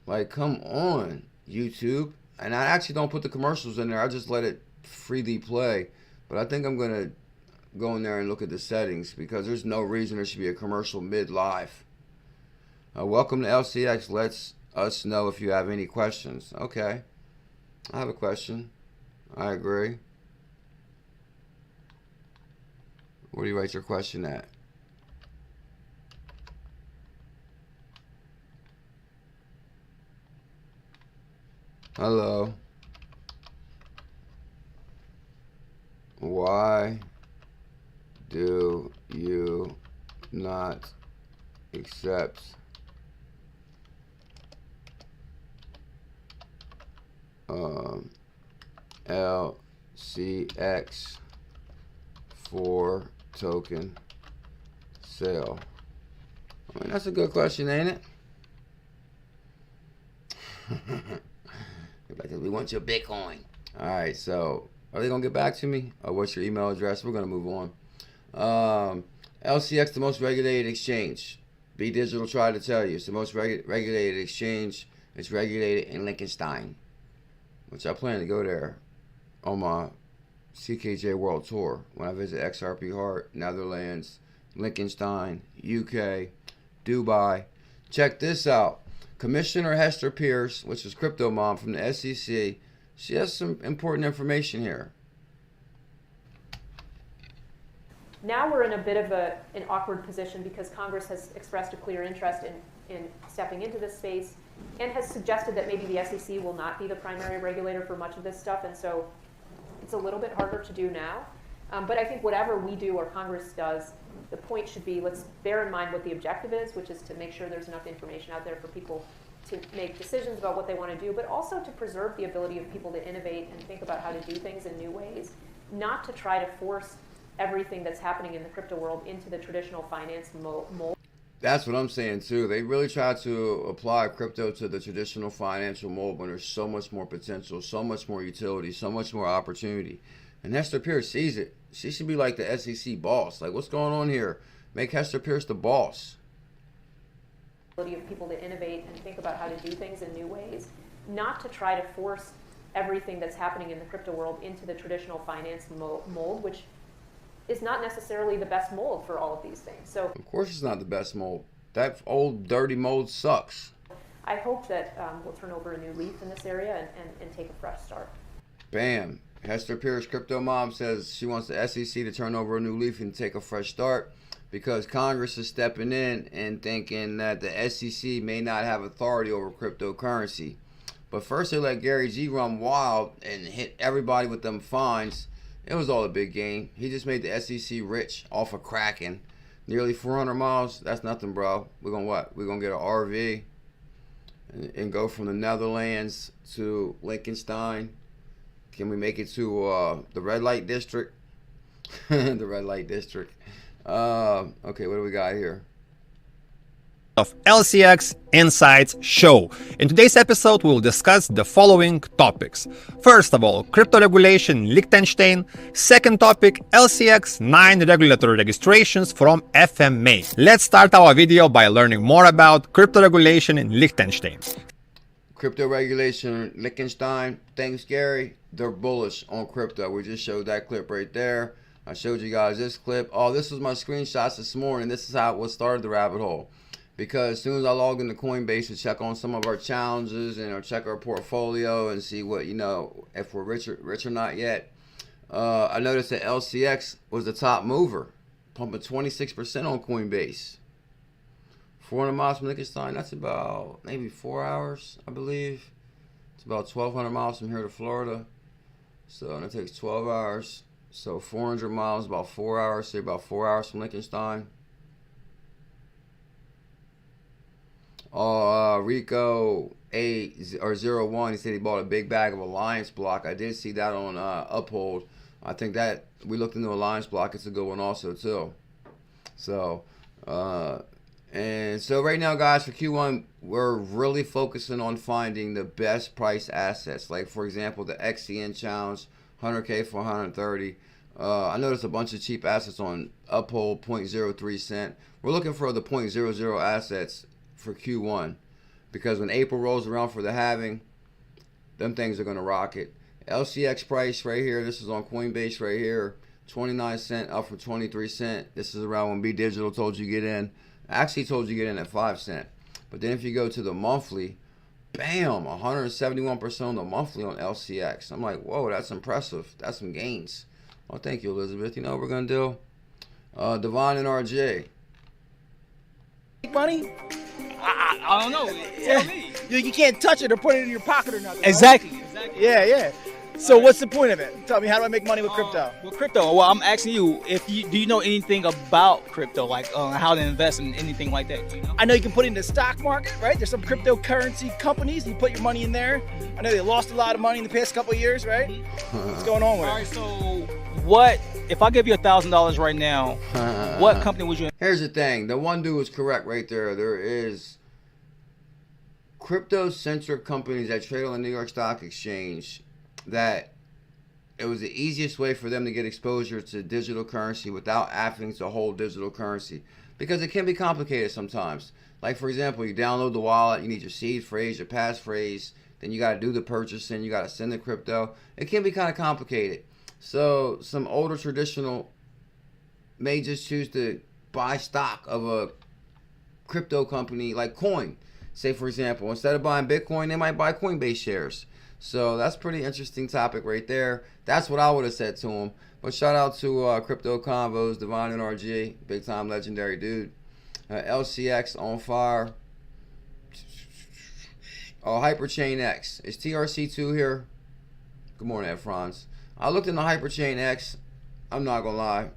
Like, come on, YouTube. And I actually don't put the commercials in there. I just let it freely play. But I think I'm going to go in there and look at the settings because there's no reason there should be a commercial mid-live. Welcome to LCX. Let us know if you have any questions. Okay. I have a question. I agree. Where do you write your question at? Hello. Why do you not accept LCX for token sale? I mean, that's a good question, ain't it? Because we want your Bitcoin. All right, so are they gonna get back to me? What's your email address? We're gonna move on. LCX, the most regulated exchange. BuLLZiLLa tried to tell you it's the most regulated exchange. It's regulated in Liechtenstein, which I plan to go there on my CKJ World Tour when I visit XRP Heart, Netherlands, Liechtenstein, UK, Dubai. Check this out. Commissioner Hester Pierce, which is Crypto Mom from the SEC, she has some important information here. Now we're in a bit of an awkward position because Congress has expressed a clear interest in stepping into this space and has suggested that maybe the SEC will not be the primary regulator for much of this stuff, and so it's a little bit harder to do now. But I think whatever we do or Congress does, the point should be, let's bear in mind what the objective is, which is to make sure there's enough information out there for people to make decisions about what they want to do, but also to preserve the ability of people to innovate and think about how to do things in new ways, not to try to force everything that's happening in the crypto world into the traditional finance mold. That's what I'm saying too. They really try to apply crypto to the traditional financial mold when there's so much more potential, so much more utility, so much more opportunity. And Hester Pierce sees it. She should be like the SEC boss. Like, what's going on here? Make Hester Pierce the boss. Ability of people to innovate and think about how to do things in new ways, not to try to force everything that's happening in the crypto world into the traditional finance mold, which is not necessarily the best mold for all of these things. So, of course it's not the best mold. That old dirty mold sucks. I hope that we'll turn over a new leaf in this area and take a fresh start. Bam. Hester Pierce, Crypto Mom, says she wants the SEC to turn over a new leaf and take a fresh start because Congress is stepping in and thinking that the SEC may not have authority over cryptocurrency. But first they let Gary G run wild and hit everybody with them fines. It was all a big game. He just made the SEC rich off of cracking. Nearly 400 miles. That's nothing, bro. We're going to what? We're going to get an RV and go from the Netherlands to Liechtenstein. Can we make it to the red light district? The red light district. Okay, what do we got here? of LCX Insights Show. In today's episode, we'll discuss the following topics. First of all, crypto regulation in Liechtenstein. Second topic, LCX 9 regulatory registrations from FMA. Let's start our video by learning more about crypto regulation in Liechtenstein. Crypto regulation in Liechtenstein, thanks Gary, they're bullish on crypto. We just showed that clip right there. I showed you guys this clip. Oh, this was my screenshots this morning. This is how it started the rabbit hole. Because as soon as I logged into Coinbase to check on some of our challenges and check our portfolio and see what, if we're rich or not yet, I noticed that LCX was the top mover, pumping 26% on Coinbase. 400 miles from Liechtenstein, that's about maybe 4 hours, I believe. It's about 1,200 miles from here to Florida. So it takes 12 hours. So 400 miles, about 4 hours, say about 4 hours from Liechtenstein. Rico A01, he said he bought a big bag of Alliance block. I did see that on Uphold. I think that we looked into Alliance block. It's a good one also too. So and so right now, guys, for Q1, we're really focusing on finding the best price assets. Like for example, the XCN challenge, 100K for 130. I noticed a bunch of cheap assets on Uphold, 0.03 cent. We're looking for the 0.00 assets for Q1, because when April rolls around for the halving, them things are going to rocket. LCX price right here, this is on Coinbase right here, 29 cent up from 23 cent. This is around when BuLLZiLLa told you get in. I actually told you get in at 5 cent. But then if you go to the monthly, bam, 171% on the monthly on LCX. I'm like, whoa, that's impressive. That's some gains. Oh, thank you, Elizabeth. You know what we're going to do? Devon NRG. Money? I don't know. Tell me. You can't touch it or put it in your pocket or nothing. Right? Exactly. Yeah. So what's the point of it? Tell me, how do I make money with crypto? With crypto, well, I'm asking you do you know anything about crypto, like how to invest in anything like that? Do you know? I know you can put it in the stock market, right? There's some cryptocurrency companies. You put your money in there. I know they lost a lot of money in the past couple of years, right? What's going on with All it? right. So what if I give you $1,000 right now? What company would you? Here's the thing. The one dude was correct right there. There is crypto-centric companies that trade on the New York Stock Exchange that it was the easiest way for them to get exposure to digital currency without having to hold digital currency, because it can be complicated sometimes. Like for example, you download the wallet, you need your seed phrase, your passphrase, then you got to do the purchasing, you got to send the crypto. It can be kind of complicated. So some older traditional may just choose to buy stock of a crypto company like Coin. Say for example, instead of buying Bitcoin, they might buy Coinbase shares. So that's pretty interesting topic right there. That's what I would have said to him. But shout out to Crypto Convos, Devon NRG, big time legendary dude. LCX on fire. Oh, Hyperchain X. Is TRC2 here? Good morning, Ed Franz. I looked into Hyperchain X. I'm not gonna lie,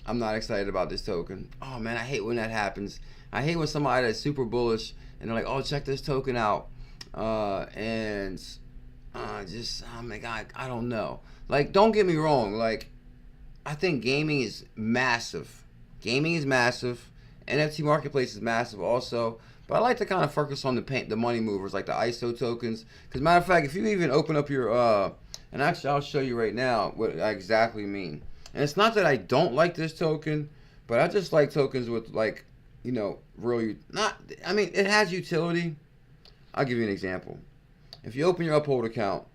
I'm not excited about this token. Oh man, I hate when that happens. I hate when somebody that's super bullish and they're like, oh, check this token out. I don't know. Like, don't get me wrong. Like, I think gaming is massive. Gaming is massive. NFT marketplace is massive also. But I like to kind of focus on the money movers, like the ISO tokens. Because matter of fact, if you even open up your, and actually I'll show you right now what I exactly mean. And it's not that I don't like this token, but I just like tokens with like, really it has utility. I'll give you an example. If you open your Uphold account,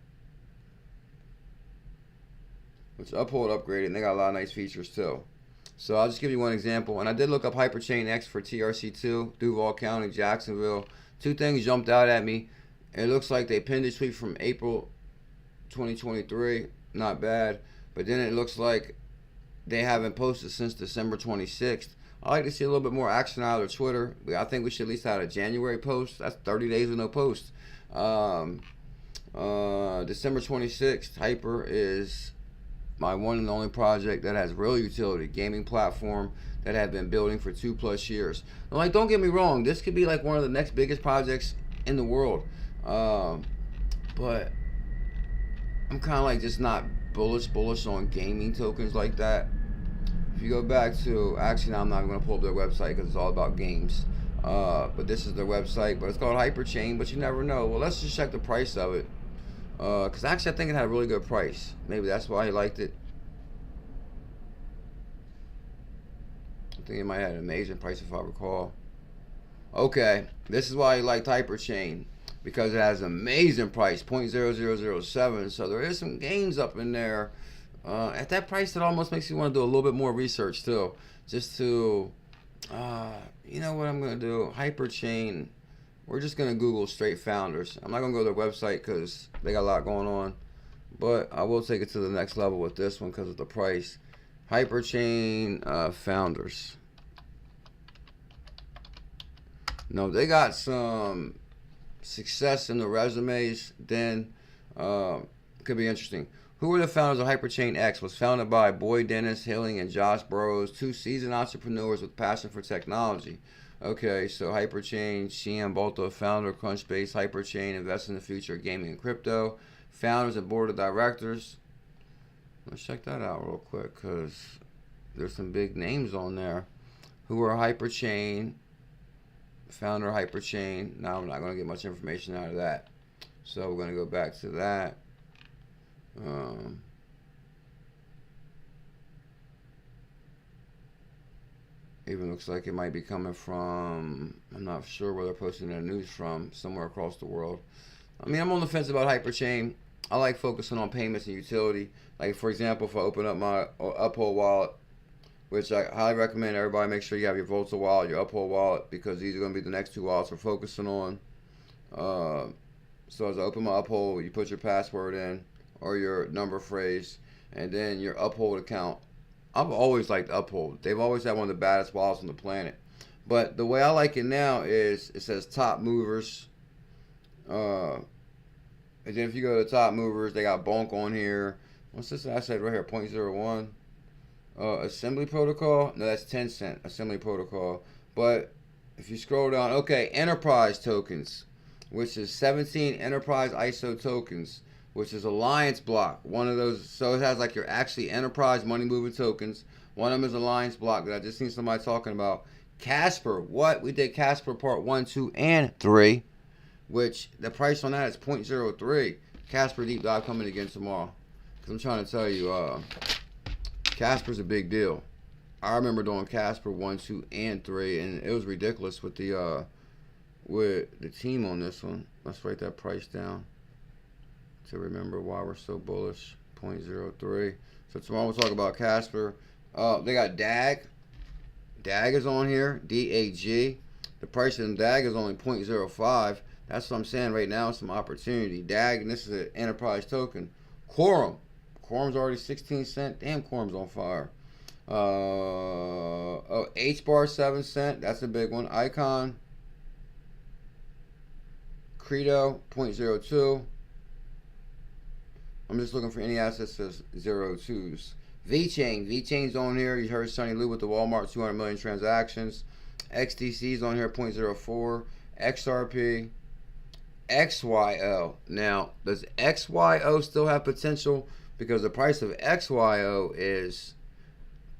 which Uphold upgraded, and they got a lot of nice features too. So I'll just give you one example. And I did look up Hyperchain X for TRC2, Duval County, Jacksonville. Two things jumped out at me. It looks like they pinned a tweet from April 2023. Not bad. But then it looks like they haven't posted since December 26th. I like to see a little bit more action out of their Twitter. I think we should at least have a January post. That's 30 days with no post. December 26th, Hyper is my one and only project that has real utility, gaming platform that I've been building for 2+ years. And like, don't get me wrong, this could be like one of the next biggest projects in the world. But I'm kind of like just not bullish on gaming tokens like that. If you go back to, actually now I'm not going to pull up their website because it's all about games. But this is their website, but it's called Hyperchain, but you never know. Well, let's just check the price of it. Because actually I think it had a really good price. Maybe that's why he liked it. I think it might have had an amazing price if I recall. Okay, this is why he liked Hyperchain, because it has an amazing price, 0.0007. So there is some gains up in there. At that price, it almost makes you want to do a little bit more research too, just to, you know what I'm gonna do? Hyperchain. We're just gonna Google straight founders. I'm not gonna go to their website because they got a lot going on, but I will take it to the next level with this one because of the price. Hyperchain founders. No, they got some success in the resumes. Then could be interesting. Who are the founders of Hyperchain X? Was founded by Boyd Dennis Hilling and Josh Burrows, two seasoned entrepreneurs with passion for technology. Okay, so Hyperchain, CM Volta, founder, Crunchbase, Hyperchain, invest in the future of gaming and crypto. Founders and board of directors. Let's check that out real quick because there's some big names on there. Who are Hyperchain, founder Hyperchain. Now I'm not going to get much information out of that. So we're going to go back to that. Even looks like it might be coming from, I'm not sure where they're posting their news from, somewhere across the world. I mean, I'm on the fence about Hyperchain. I like focusing on payments and utility. Like, for example, if I open up my Uphold wallet, which I highly recommend everybody make sure you have your Volta wallet, your Uphold wallet, because these are going to be the next two wallets we're focusing on. So as I open my Uphold, you put your password in or your number phrase, and then your Uphold account. I've always liked Uphold. They've always had one of the baddest wallets on the planet. But the way I like it now is it says top movers. And then if you go to top movers, they got Bonk on here. What's this I said right here? 0.01. Assembly protocol. No, that's 10 cent assembly protocol. But if you scroll down, okay, enterprise tokens, which is 17 enterprise ISO tokens, which is Alliance block. One of those, so it has like your actually enterprise money moving tokens. One of them is Alliance block that I just seen somebody talking about. Casper, what? We did Casper part 1, 2, and 3, which the price on that is 0.03. Casper deep dive coming again tomorrow. Because I'm trying to tell you, Casper's a big deal. I remember doing Casper 1, 2, and 3, and it was ridiculous with the team on this one. Let's write that price down to remember why we're so bullish. 0.03. So tomorrow we'll talk about Casper. They got DAG. DAG is on here. DAG. The price in DAG is only 0.05. That's what I'm saying right now. Some opportunity. DAG, and this is an enterprise token. Quorum. Quorum's already 16 cent. Damn, Quorum's on fire. H-bar 7 cent. That's a big one. Icon. Credo 0.02. I'm just looking for any assets as 02s. VeChain. VeChain's on here. You heard Sonny Lou with the Walmart 200 million transactions. XDC's on here 0.04. XRP. XYO. Now, does XYO still have potential? Because the price of XYO is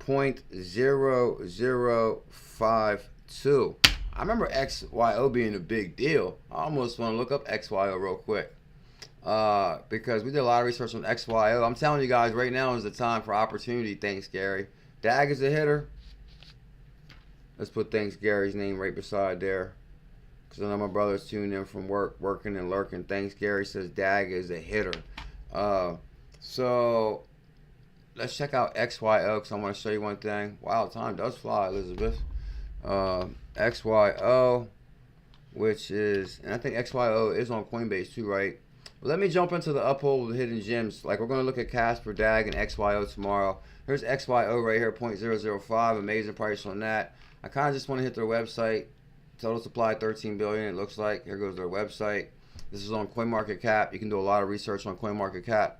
0.0052. I remember XYO being a big deal. I almost want to look up XYO real quick. Because we did a lot of research on XYO. I'm telling you guys, right now is the time for opportunity. Thanks, Gary. DAG is a hitter. Let's put thanks Gary's name right beside there. Because I know my brother's tuned in from work, working and lurking. Thanks, Gary says DAG is a hitter. So let's check out XYO because I want to show you one thing. Wow, time does fly, Elizabeth. XYO, which is, and I think XYO is on Coinbase too, right? But let me jump into the Uphold with hidden gems. Like, we're going to look at Casper, DAG, and XYO tomorrow. Here's XYO right here, 0.005. Amazing price on that. I kind of just want to hit their website. Total supply 13 billion. It looks like. Here goes their website. This is on CoinMarketCap. You can do a lot of research on CoinMarketCap.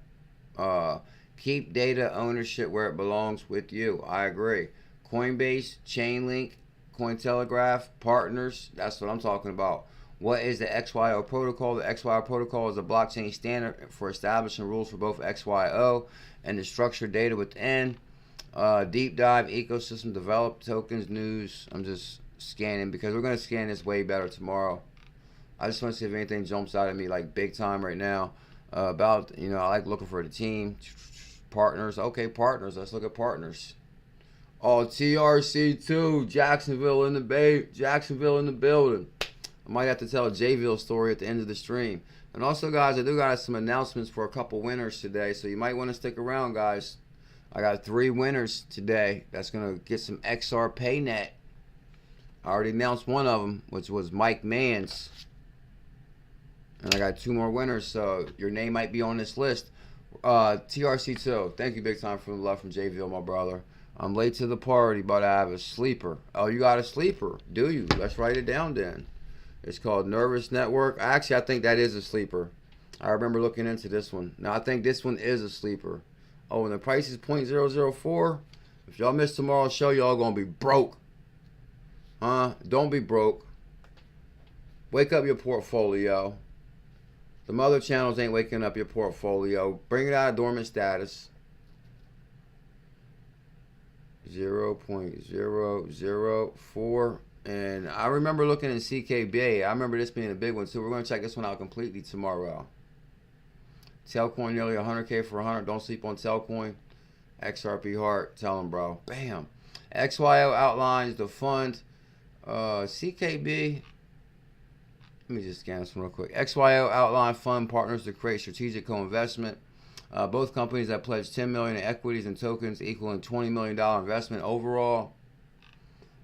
Keep data ownership where it belongs with you. I agree. Coinbase, Chainlink, Cointelegraph, partners. That's what I'm talking about. What is the XYO protocol? The XYO protocol is a blockchain standard for establishing rules for both XYO and the structured data within. Deep dive ecosystem developed tokens news. I'm just scanning because we're going to scan this way better tomorrow. I just want to see if anything jumps out at me like big time right now. About, you know, I like looking for the team. Partners. Okay, partners. Let's look at partners. Oh, TRC2. Jacksonville in the building. I might have to tell a Jayville story at the end of the stream. And also, guys, I do got some announcements for a couple winners today, so you might want to stick around, guys. I got 3 winners today that's going to get some XRPayNet. I already announced one of them, which was Mike Mans. And I got 2 more winners, so your name might be on this list. TRC2, thank you big time for the love from Jayville, my brother. I'm late to the party, but I have a sleeper. Oh, you got a sleeper, do you? Let's write it down then. It's called Nervous Network. Actually, I think that is a sleeper. I remember looking into this one. Now, I think this one is a sleeper. Oh, and the price is 0.004. If y'all miss tomorrow's show, y'all gonna be broke. Huh? Don't be broke. Wake up your portfolio. The other channels ain't waking up your portfolio. Bring it out of dormant status. 0.004. And I remember looking at CKB. I remember this being a big one too. We're going to check this one out completely tomorrow. Telcoin nearly 100K for 100. Don't sleep on Telcoin. XRP Heart. Tell them, bro. Bam. XYO outlines the fund. CKB. Let me just scan this one real quick. XYO outline fund partners to create strategic co-investment. Both companies have pledged $10 million in equities and tokens equaling $20 million investment overall.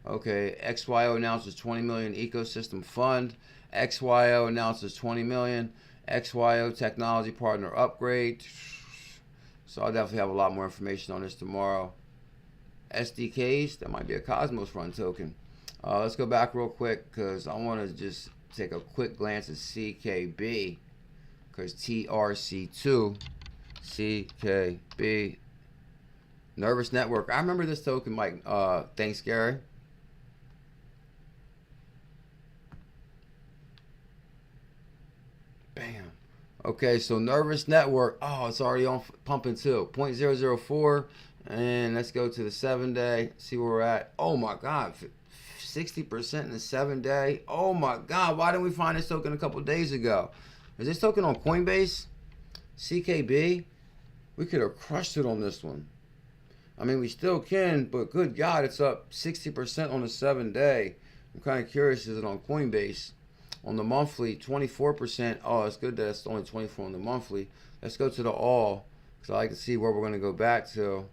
Okay, XYO announces $20 million ecosystem fund. XYO announces $20 million. XYO technology partner upgrade. So I'll definitely have a lot more information on this tomorrow. SDKs, that might be a Cosmos Run token. Let's go back real quick because I want to just take a quick glance at CKB because TRC2, CKB, Nervous Network. I remember this token, Mike. Thanks, Gary. Bam. Okay, so Nervous Network. Oh, it's already on pumping too. 0.004. And let's go to the 7-day. See where we're at. Oh my God. 60% in the 7-day. Oh my God. Why didn't we find this token a couple days ago? Is this token on Coinbase? CKB? We could have crushed it on this one. I mean, we still can, but good God, it's up 60% on the 7-day. I'm kind of curious, is it on Coinbase? On the monthly, 24%. Oh, it's good that it's only 24 on the monthly. Let's go to the all, because I like to see where we're going to go back to.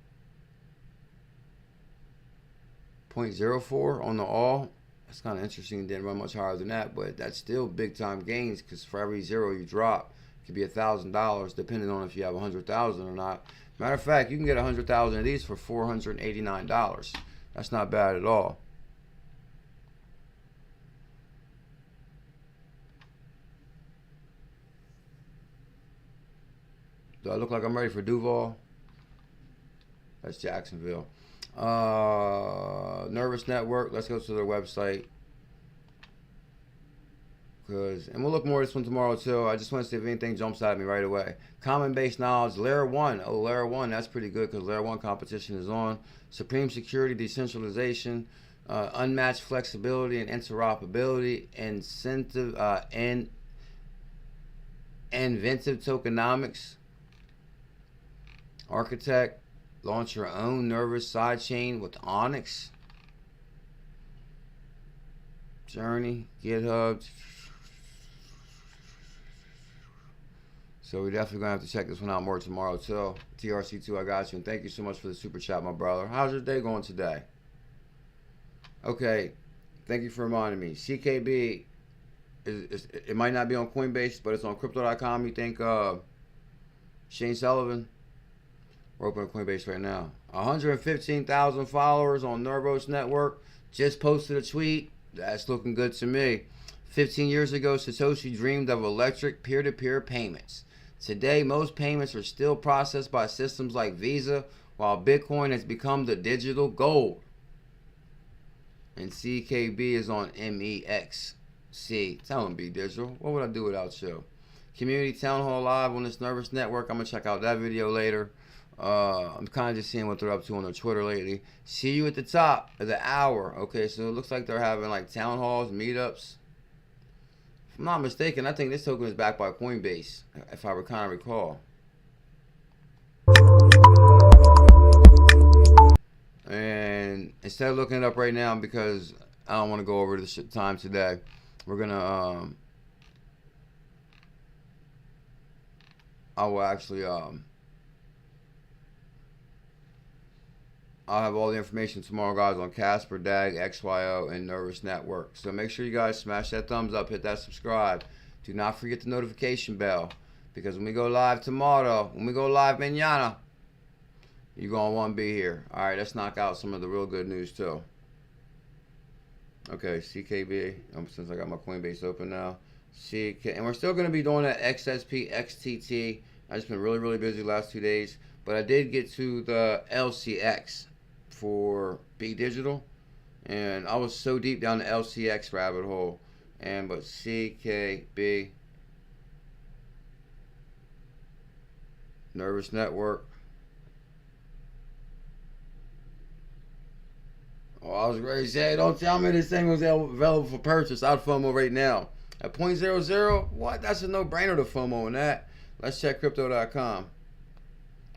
0.04 on the all. That's kind of interesting. It didn't run much higher than that, but that's still big time gains because for every zero you drop, it could be $1,000 depending on if you have 100,000 or not. Matter of fact, you can get 100,000 of these for $489. That's not bad at all. Do I look like I'm ready for Duval? That's Jacksonville. Nervous Network. Let's go to their website. And we'll look more at this one tomorrow too. I just want to see if anything jumps out at me right away. Common base knowledge. Layer 1. Oh, Layer 1. That's pretty good because Layer 1 competition is on. Supreme security, decentralization, unmatched flexibility and interoperability, inventive tokenomics. Architect. Launch your own nervous sidechain with Onyx. Journey, GitHub. So we're definitely going to have to check this one out more tomorrow too. TRC2, I got you. And thank you so much for the super chat, my brother. How's your day going today? Okay. Thank you for reminding me. CKB, it might not be on Coinbase, but it's on Crypto.com. You think Shane Sullivan? We're open on Coinbase right now. 115,000 followers on Nervous Network. Just posted a tweet. That's looking good to me. 15 years ago, Satoshi dreamed of electric peer-to-peer payments. Today, most payments are still processed by systems like Visa, while Bitcoin has become the digital gold. And CKB is on MEXC. Tell them, B Digital. What would I do without you? community town hall live on this Nervous Network. I'm gonna check out that video later. I'm kind of just seeing what they're up to on their Twitter lately. See you at the top of the hour. Okay, so it looks like they're having like town halls, meetups. If I'm not mistaken, I think this token is backed by Coinbase, if I kind of recall. And instead of looking it up right now, because I don't want to go over the time today, we're gonna I will actually I'll have all the information tomorrow, guys, on Casper, DAG, XYO, and Nervous Network. So make sure you guys smash that thumbs up, hit that subscribe. Do not forget the notification bell, because when we go live tomorrow, when we go live mañana, you're going to want to be here. All right, let's knock out some of the real good news, too. Okay, CKB, since I got my Coinbase open now. And we're still going to be doing that XSP, XTT. I've just been really, really busy the last 2 days. But I did get to the LCX for BuLLZiLla123, and I was so deep down the LCX rabbit hole. But CKB, Nervous Network. Oh, I was ready to say, don't tell me this thing was available for purchase. I'd FOMO right now. At 0.00, what? That's a no-brainer to FOMO on that. Let's check crypto.com.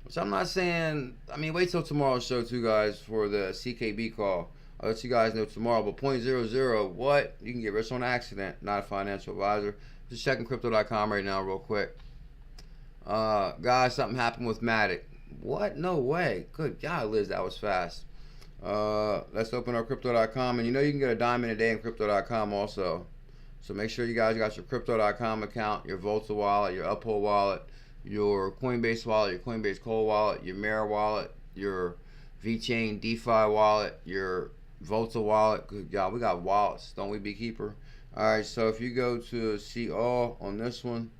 Which I'm not saying, I mean, wait till tomorrow's show too, guys, for the CKB call. I'll let you guys know tomorrow. But 0.00, what? You can get rich on accident. Not a financial advisor. Just checking crypto.com right now real quick. Guys, something happened with Matic. What? No way. Good God, Liz, that was fast. Let's open our crypto.com. And you know you can get a diamond a day in crypto.com also. So make sure you guys got your crypto.com account, your Volta wallet, your Uphold wallet, your Coinbase wallet, your Coinbase Cold wallet, your 𝕝𝕚𝕟 wallet, your VeChain DeFi wallet, your Volta wallet. Good God, we got wallets, don't we, Beekeeper? Alright, so if you go to see all on this one,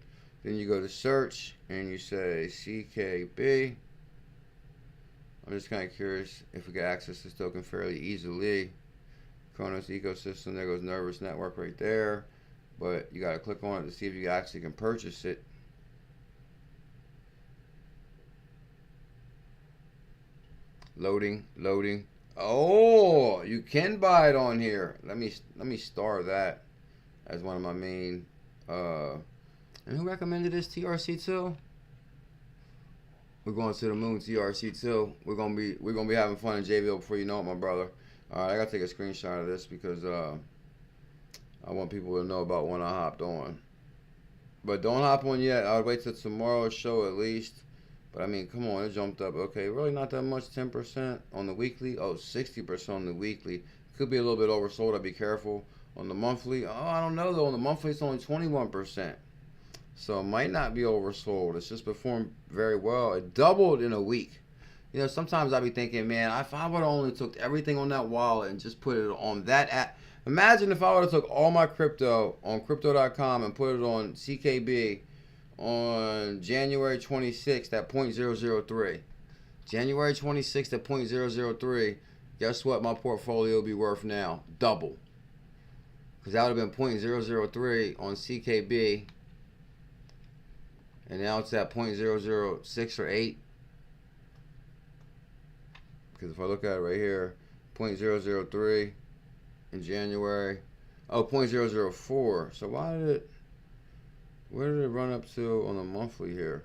then you go to search and you say CKB. I'm just kind of curious if we can access this token fairly easily. Kronos ecosystem, there goes Nervous Network right there. But you got to click on it to see if you actually can purchase it. Loading. Oh, you can buy it on here. Let me star that as one of my main. And who recommended this? TRC2. We're going to the moon. TRC2. We're gonna be having fun in JVille before you know it, my brother. All right, I gotta take a screenshot of this because I want people to know about when I hopped on. But don't hop on yet. I'll wait till tomorrow's show at least. But I mean, come on, it jumped up. Okay, really not that much, 10% on the weekly. Oh, 60% on the weekly. Could be a little bit oversold, I'd be careful. On the monthly, oh, I don't know though. On the monthly, it's only 21%. So it might not be oversold. It's just performed very well. It doubled in a week. You know, sometimes I'd be thinking, man, if I would have only took everything on that wallet and just put it on that app. Imagine if I would have took all my crypto on crypto.com and put it on CKB on January 26th at 0.003. January 26th at 0.003. Guess what my portfolio will be worth now? Double. Because that would have been 0.003 on CKB. And now it's at 0.006 or 8. Because if I look at it right here, 0.003 in January. Oh, 0.004. So where did it run up to on the monthly here?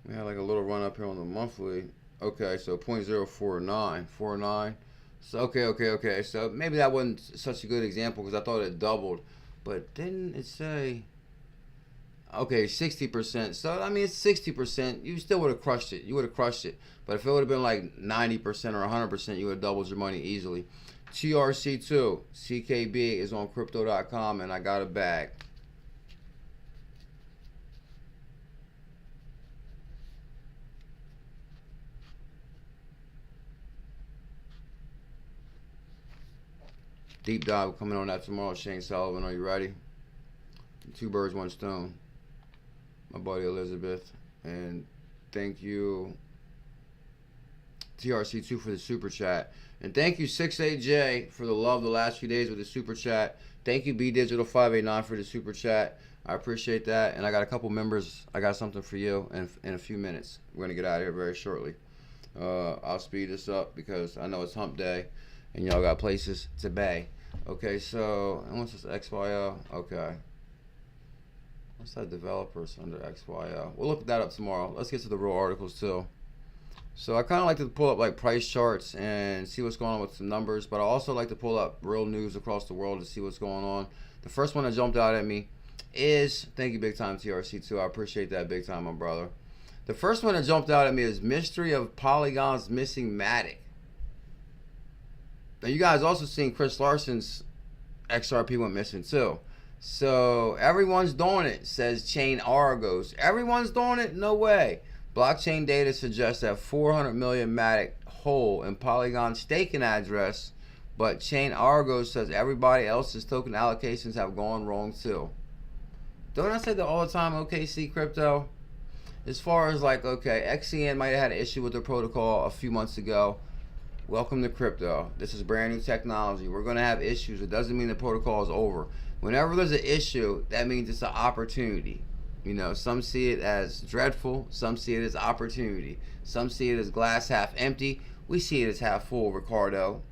We had like a little run up here on the monthly. Okay, so 0.049. So okay. So maybe that wasn't such a good example because I thought it doubled. But didn't it say... Okay, 60%. So, I mean, it's 60%. You still would have crushed it. You would have crushed it. But if it would have been like 90% or 100%, you would have doubled your money easily. TRC2, CKB is on crypto.com, and I got a bag. Deep dive coming on that tomorrow. Shane Sullivan, are you ready? 2 birds, 1 stone. My buddy Elizabeth, and thank you TRC2 for the super chat, and thank you 68J for the love the last few days with the super chat. Thank you BuLLZiLla123 for the super chat. I appreciate that. And I got a couple members. I got something for you in a few minutes. We're going to get out of here very shortly. I'll speed this up because I know it's hump day and y'all got places to be. Okay, so, and what's this, XYO? Okay. What's that, developers under XYO? We'll look that up tomorrow. Let's get to the real articles too. So I kind of like to pull up like price charts and see what's going on with some numbers, but I also like to pull up real news across the world to see what's going on. The first one that jumped out at me is, thank you big time TRC2, I appreciate that big time, my brother. The first one that jumped out at me is mystery of Polygon's missing 𝕝𝕚𝕟𝕜𝕤. Now you guys also seen Chris Larson's XRP went missing too. So everyone's doing it, says Chain Argos. Everyone's doing it? No way. Blockchain data suggests that 400 million 𝕝𝕚𝕟𝕜𝕤 hole in Polygon staking address, but Chain Argos says everybody else's token allocations have gone wrong too. Don't I say that all the time, OKC Crypto? As far as like, okay, XCN might have had an issue with their protocol a few months ago. Welcome to crypto. This is brand new technology. We're going to have issues. It doesn't mean the protocol is over. Whenever there's an issue, that means it's an opportunity. You know, some see it as dreadful. Some see it as opportunity. Some see it as glass half empty. We see it as half full, Ricardo.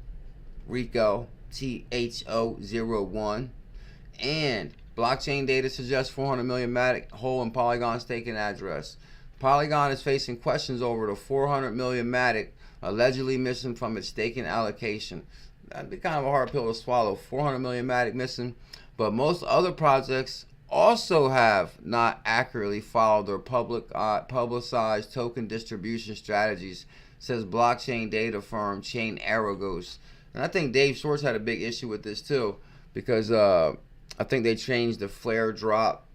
Rico, THO01. And blockchain data suggests 400 million 𝕝𝕚𝕟𝕜𝕤 hole in Polygon staking address. Polygon is facing questions over the 400 million 𝕝𝕚𝕝𝕜 allegedly missing from its staking allocation. That'd be kind of a hard pill to swallow. 400 million 𝕝𝕚𝕝𝕝 missing. But most other projects also have not accurately followed their publicized token distribution strategies, says blockchain data firm Chain Argos. And I think Dave Schwartz had a big issue with this too, because I think they changed the flare drop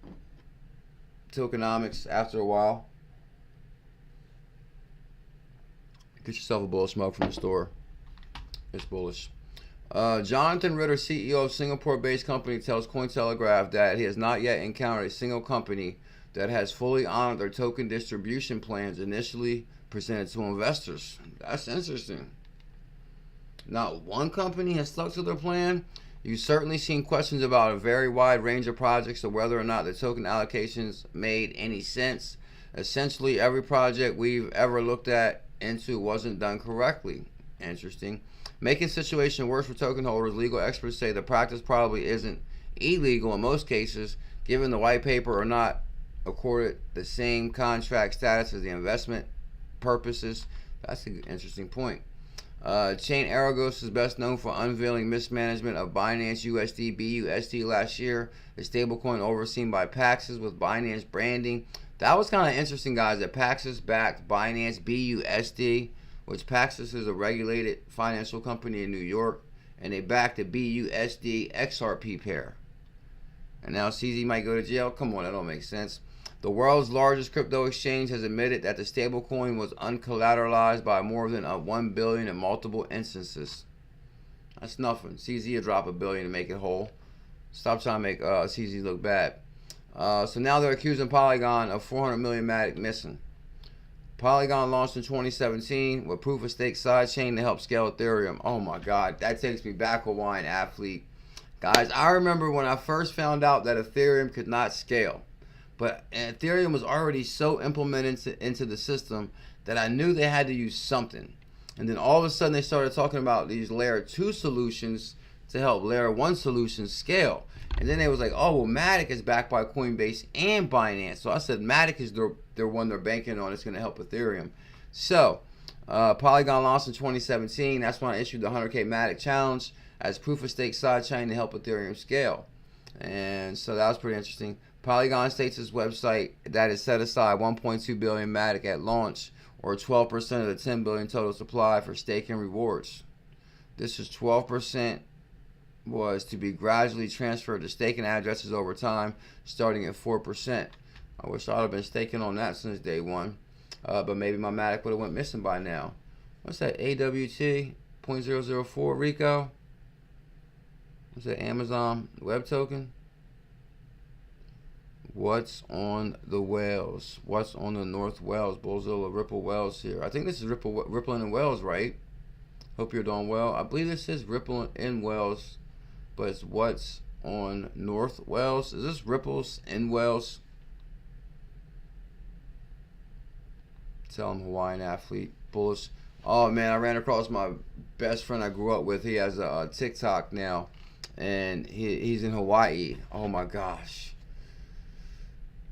tokenomics after a while. Get yourself a bowl of smoke from the store. It's bullish. Jonathan Ritter, CEO of Singapore-based company, tells Cointelegraph that he has not yet encountered a single company that has fully honored their token distribution plans initially presented to investors. That's interesting. Not one company has stuck to their plan. You've certainly seen questions about a very wide range of projects of whether or not the token allocations made any sense. Essentially, every project we've ever looked at into wasn't done correctly. Interesting. Making the situation worse for token holders, legal experts say the practice probably isn't illegal in most cases, given the white paper are not accorded the same contract status as the investment purposes. That's an interesting point. Chain Argos is best known for unveiling mismanagement of Binance USD BUSD last year, a stablecoin overseen by Paxos with Binance branding. That was kind of interesting, guys, that Paxos backed Binance BUSD, which Paxos is a regulated financial company in New York, and they backed the BUSD XRP pair. And now CZ might go to jail? Come on, that don't make sense. The world's largest crypto exchange has admitted that the stablecoin was uncollateralized by more than $1 billion in multiple instances. That's nothing. CZ will drop $1 billion to make it whole. Stop trying to make CZ look bad. So now they're accusing Polygon of 400 million 𝕝𝕚𝕝𝕝 missing. Polygon launched in 2017 with proof of stake sidechain to help scale Ethereum. Oh my God, that takes me back a wine, athlete. Guys, I remember when I first found out that Ethereum could not scale. But Ethereum was already so implemented into the system that I knew they had to use something. And then all of a sudden they started talking about these layer 2 solutions to help layer 1 solutions scale. And then they was like, oh, well, Matic is backed by Coinbase and Binance. So I said Matic is their one they're banking on. It's going to help Ethereum. So Polygon launched in 2017. That's when I issued the 100K Matic challenge as proof of stake sidechain to help Ethereum scale. And so that was pretty interesting. Polygon states its website that it set aside 1.2 billion Matic at launch, or 12% of the 10 billion total supply for staking rewards. This is 12% was to be gradually transferred to staking addresses over time, starting at 4%. I wish I would have been staking on that since day one, but maybe my Matic would have went missing by now. What's that? AWT 0.004 Rico? What's that? Amazon web token? What's on the whales? What's on the North Whales? BuLLZiLLa Ripple Whales here. I think this is Ripple and Whales, right? Hope you're doing well. I believe this is Ripple and Whales, but it's what's on North Wales. Is this Ripples in Wales? Tell him Hawaiian athlete. Bullish. Oh man, I ran across my best friend I grew up with. He has a TikTok now, and he's in Hawaii. Oh my gosh.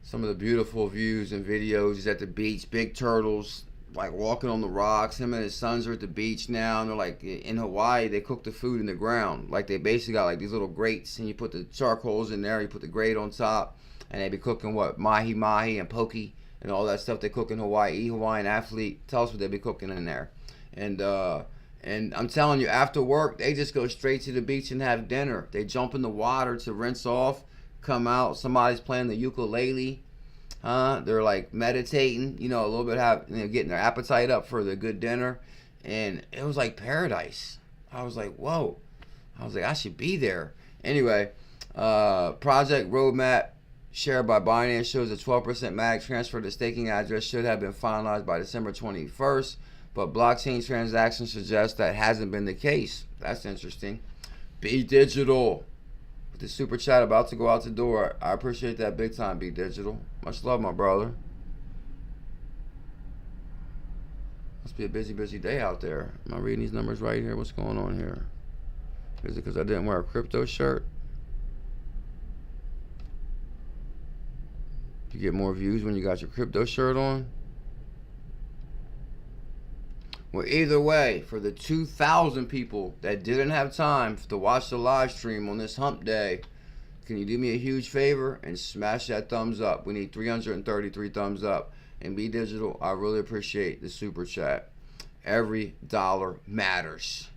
Some of the beautiful views and videos. He's at the beach, big turtles, like walking on the rocks. Him and his sons are at the beach now, and they're like, in Hawaii, they cook the food in the ground. Like they basically got like these little grates, and you put the charcoals in there, you put the grate on top, and they be cooking what? Mahi and poke and all that stuff they cook in Hawaii. Hawaiian athlete, tell us what they be cooking in there. And I'm telling you, after work, they just go straight to the beach and have dinner. They jump in the water to rinse off, come out, somebody's playing the ukulele. They're like meditating, a little bit, getting their appetite up for the good dinner. And it was like paradise. I was like, whoa. I was like, I should be there. Anyway, project roadmap shared by Binance shows a 12% MAG transfer to staking address should have been finalized by December 21st, but blockchain transactions suggest that hasn't been the case. That's interesting. BuLLZiLLa123 with the super chat about to go out the door. I appreciate that big time, BuLLZiLLa123. Much love, my brother. Must be a busy day out there. Am I reading these numbers right here? What's going on here? Is it because I didn't wear a crypto shirt? You get more views when you got your crypto shirt on? Well, either way, for the 2,000 people that didn't have time to watch the live stream on this hump day, can you do me a huge favor and smash that thumbs up? We need 333 thumbs up. And BuLLZiLLa123, I really appreciate the super chat. Every dollar matters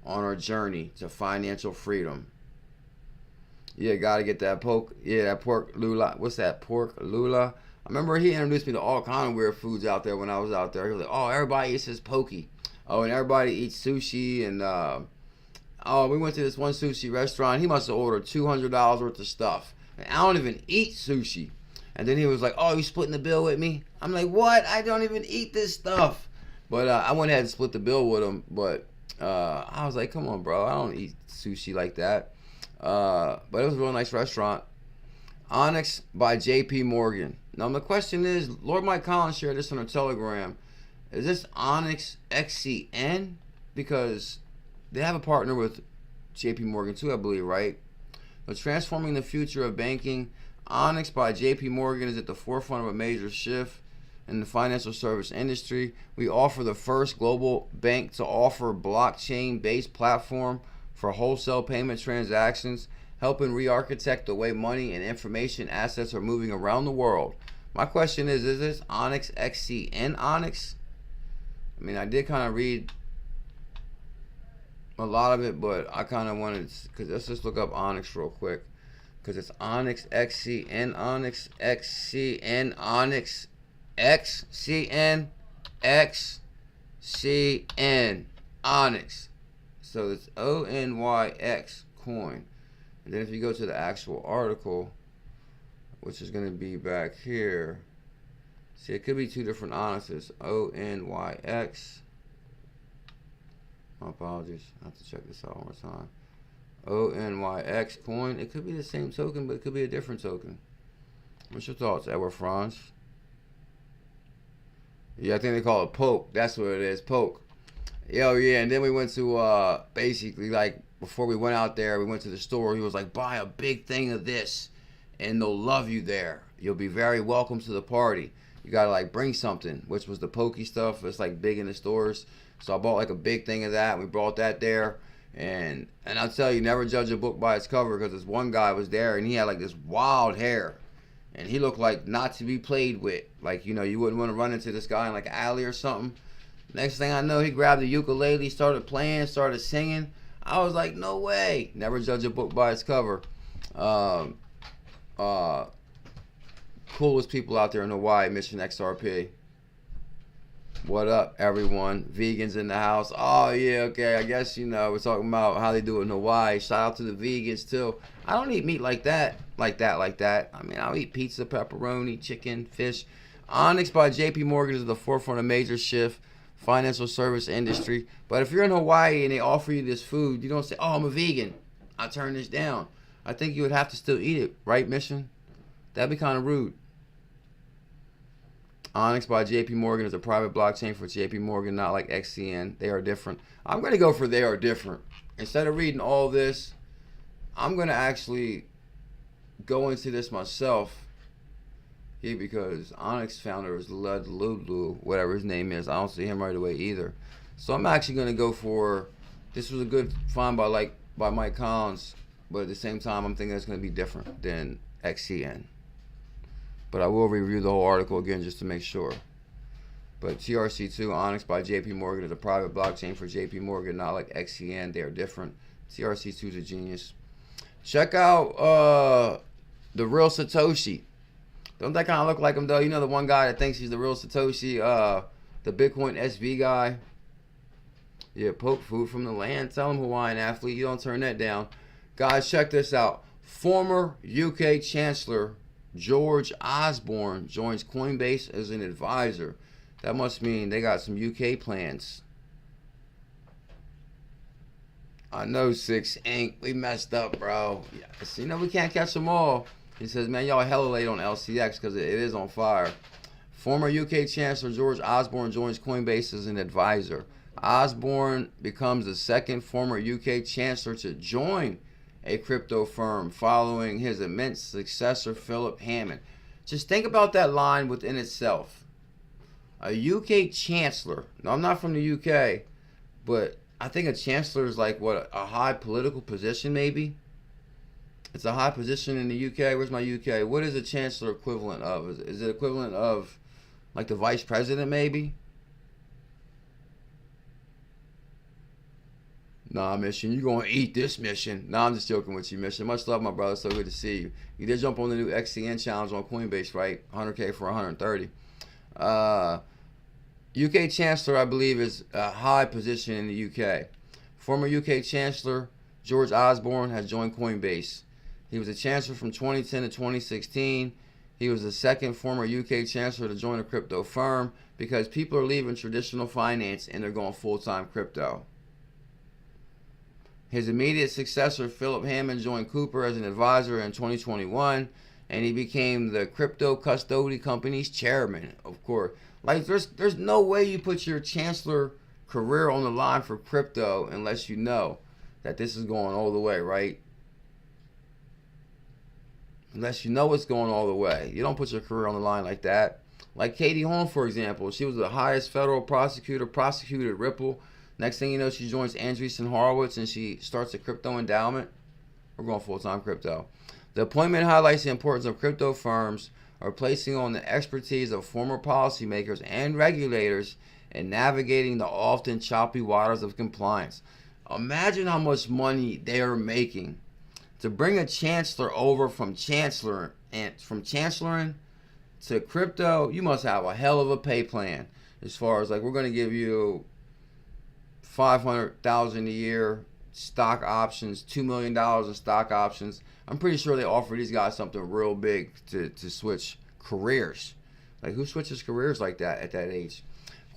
on our journey to financial freedom. Yeah, gotta get that poke. Yeah, that pork lula. What's that? Pork lula. I remember he introduced me to all kind of weird foods out there when I was out there. He was like, oh, everybody eats this pokey. Oh, and everybody eats sushi. And, we went to this one sushi restaurant. He must have ordered $200 worth of stuff. And I don't even eat sushi. And then he was like, oh, you splitting the bill with me? I'm like, what? I don't even eat this stuff. But I went ahead and split the bill with him. But I was like, come on, bro. I don't eat sushi like that. But it was a real nice restaurant. Onyx by JP Morgan. Now the question is, Lord Mike Collins shared this on a Telegram. Is this Onyx XCN? Because they have a partner with JP Morgan too, I believe, right? But transforming the future of banking, Onyx by JP Morgan is at the forefront of a major shift in the financial service industry. We offer the first global bank to offer blockchain-based platform for wholesale payment transactions, helping re-architect the way money and information assets are moving around the world. My question is this Onyx XCN Onyx? I mean, I did kind of read a lot of it, but I kind of wanted, because let's just look up Onyx real quick, because it's Onyx XCN Onyx XCN Onyx XCN XCN Onyx. So it's ONYX coin. And then if you go to the actual article, which is going to be back here, see, it could be two different Onyxes. ONYX. My apologies. I have to check this out one more time. ONYX coin. It could be the same token, but it could be a different token. What's your thoughts, Edward Franz? Yeah, I think they call it poke. That's what it is, poke. Yo, yeah, and then we went to, basically, like, before we went out there, we went to the store. He was like, buy a big thing of this, and they'll love you there. You'll be very welcome to the party. You gotta, like, bring something, which was the pokey stuff. It's, like, big in the stores. So I bought, like, a big thing of that. We brought that there. And I'll tell you, never judge a book by its cover, because this one guy was there, and he had, like, this wild hair. And he looked like not to be played with. Like, you know, you wouldn't want to run into this guy in, like, an alley or something. Next thing I know, he grabbed the ukulele, started playing, started singing. I was like, no way. Never judge a book by its cover. Coolest people out there in Hawaii, Mission XRP. What up, everyone? Vegans in the house. Oh, yeah, okay. I guess, you know, we're talking about how they do it in Hawaii. Shout out to the vegans, too. I don't eat meat like that. I mean, I'll eat pizza, pepperoni, chicken, fish. Onyx by JP Morgan is at the forefront of a major shift. Financial service industry. But if you're in Hawaii and they offer you this food, you don't say, oh, I'm a vegan, I turn this down. I think you would have to still eat it, right, Mission? That'd be kind of rude. Onyx by JP Morgan is a private blockchain for JP Morgan, not like XCN. They are different. I'm going to go for they are different. Instead of reading all this, I'm going to actually go into this myself here because Onyx founder is 𝕝𝕚𝕟𝕤𝕤, whatever his name is. I don't see him right away either. So I'm actually going to go for, this was a good find by Mike Collins, but at the same time, I'm thinking it's going to be different than XCN. But I will review the whole article again just to make sure. But TRC2, Onyx by JP Morgan is a private blockchain for JP Morgan, not like XCN. They are different. TRC2 is a genius. Check out the real Satoshi. Don't that kind of look like him though? You know the one guy that thinks he's the real Satoshi, the Bitcoin SB guy. Yeah, poke food from the land. Tell him Hawaiian athlete. You don't turn that down. Guys, check this out. Former UK Chancellor George Osborne joins Coinbase as an advisor. That must mean they got some UK plans. I know 6 Inc. We messed up, bro. Yes, you know we can't catch them all. He says, man, y'all hella late on LCX because it is on fire. Former UK Chancellor George Osborne joins Coinbase as an advisor. Osborne becomes the second former UK Chancellor to join a crypto firm following his immense successor Philip Hammond. Just think about that line within itself. A UK Chancellor. Now, I'm not from the UK, but I think a Chancellor is like what, a high political position maybe? It's a high position in the UK. Where's my UK? What is a Chancellor equivalent of? Is it equivalent of like the Vice President maybe? Nah, Mission, you gonna eat this, Mission. Nah, I'm just joking with you, Mission. Much love, my brother. So good to see you. You did jump on the new XCN challenge on Coinbase, right? 100K for 130. UK Chancellor, I believe, is a high position in the UK. Former UK Chancellor George Osborne has joined Coinbase. He was a Chancellor from 2010 to 2016. He was the second former UK Chancellor to join a crypto firm because people are leaving traditional finance and they're going full-time crypto. His immediate successor, Philip Hammond, joined Cooper as an advisor in 2021, and he became the crypto custody company's chairman, of course. Like, there's no way you put your Chancellor career on the line for crypto unless you know that this is going all the way, right? Unless you know it's going all the way. You don't put your career on the line like that. Like Katie Holmes, for example. She was the highest federal prosecutor, prosecuted Ripple. Next thing you know, she joins Andreessen Horowitz and she starts a crypto endowment. We're going full-time crypto. The appointment highlights the importance of crypto firms are placing on the expertise of former policymakers and regulators in navigating the often choppy waters of compliance. Imagine how much money they are making to bring a chancellor over from chancelloring to crypto. You must have a hell of a pay plan as far as like, we're going to give you $500,000 a year stock options, $2 million in stock options. I'm pretty sure they offer these guys something real big to switch careers. Like, who switches careers like that at that age?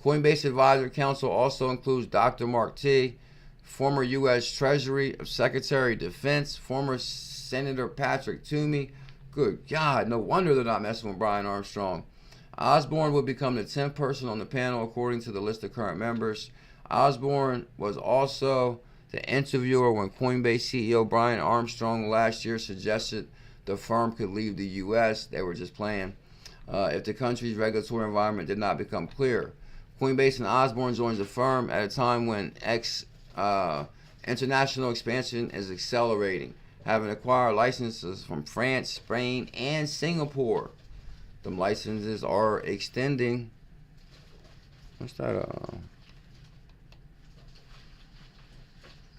Coinbase Advisor Council also includes Dr. Mark T., former U.S. Treasury Secretary of Defense, former Senator Patrick Toomey. Good God, no wonder they're not messing with Brian Armstrong. Osborne will become the 10th person on the panel according to the list of current members. Osborne was also the interviewer when Coinbase CEO Brian Armstrong last year suggested the firm could leave the U.S. They were just playing if the country's regulatory environment did not become clear. Coinbase and Osborne joins the firm at a time when international expansion is accelerating, having acquired licenses from France, Spain, and Singapore. Them licenses are extending. What's that?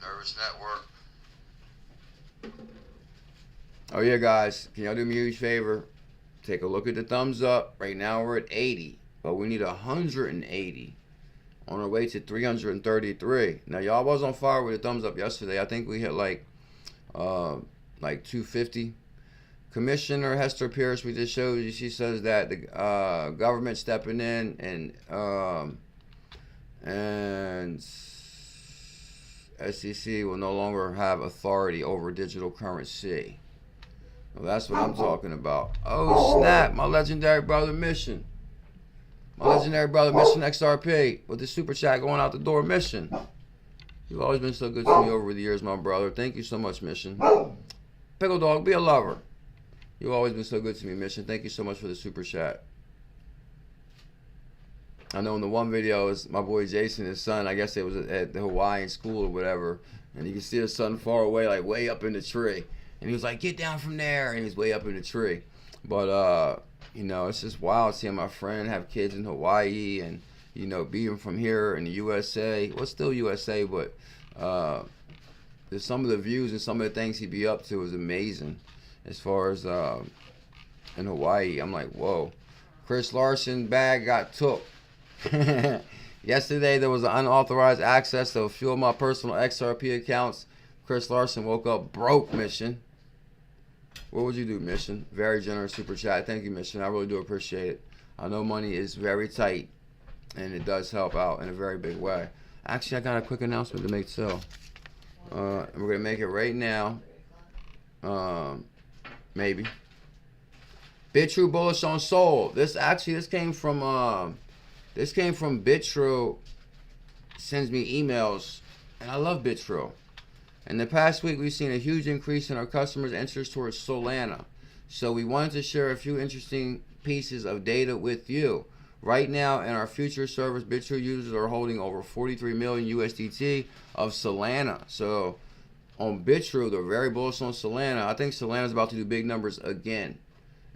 Nervous Network. Oh yeah, guys, can y'all do me a huge favor? Take a look at the thumbs up. Right now we're at 80, but we need 180 on our way to 333. Now y'all was on fire with the thumbs up yesterday. I think we hit like 250. Commissioner Hester Pierce, we just showed you, she says that the government stepping in and SEC will no longer have authority over digital currency. Well, that's what I'm talking about. Oh, snap. My legendary brother Mission. My legendary brother Mission XRP with the super chat going out the door. Mission. You've always been so good to me over the years, my brother. Thank you so much, Mission. Pickle Dog, be a lover. You've always been so good to me, Mission. Thank you so much for the super chat. I know in the one video is my boy Jason, his son, I guess it was at the Hawaiian school or whatever, and you can see his son far away, like way up in the tree. And he was like, get down from there, and he's way up in the tree. But, you know, it's just wild seeing my friend have kids in Hawaii and, you know, being from here in the USA. Well, still USA, but there's some of the views and some of the things he'd be up to is amazing. As far as in Hawaii, I'm like, whoa. Chris Larson bag got took. Yesterday there was an unauthorized access to a few of my personal XRP accounts. Chris Larson woke up broke, Mission. What would you do, Mission? Very generous super chat. Thank you, Mission. I really do appreciate it. I know money is very tight, and it does help out in a very big way. Actually, I got a quick announcement to make too. And we're gonna make it right now. Maybe. BitTrue bullish on Sol. This came from BitTrue. Sends me emails, and I love BitTrue. In the past week, we've seen a huge increase in our customers' interest towards Solana. So we wanted to share a few interesting pieces of data with you. Right now, in our future service, BitTrue users are holding over 43 million USDT of Solana. So on BitTrue, they're very bullish on Solana. I think Solana's about to do big numbers again.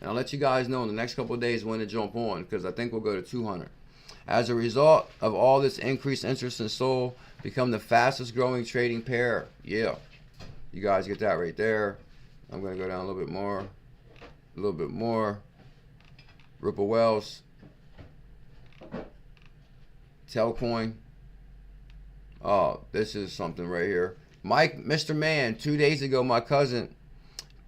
And I'll let you guys know in the next couple of days when to jump on, because I think we'll go to 200. As a result of all this increased interest in Sol, become the fastest growing trading pair. Yeah, you guys get that right there. I'm gonna go down a little bit more. Ripple Wells, Telcoin. Oh, this is something right here. Mike, Mr. Man, 2 days ago, my cousin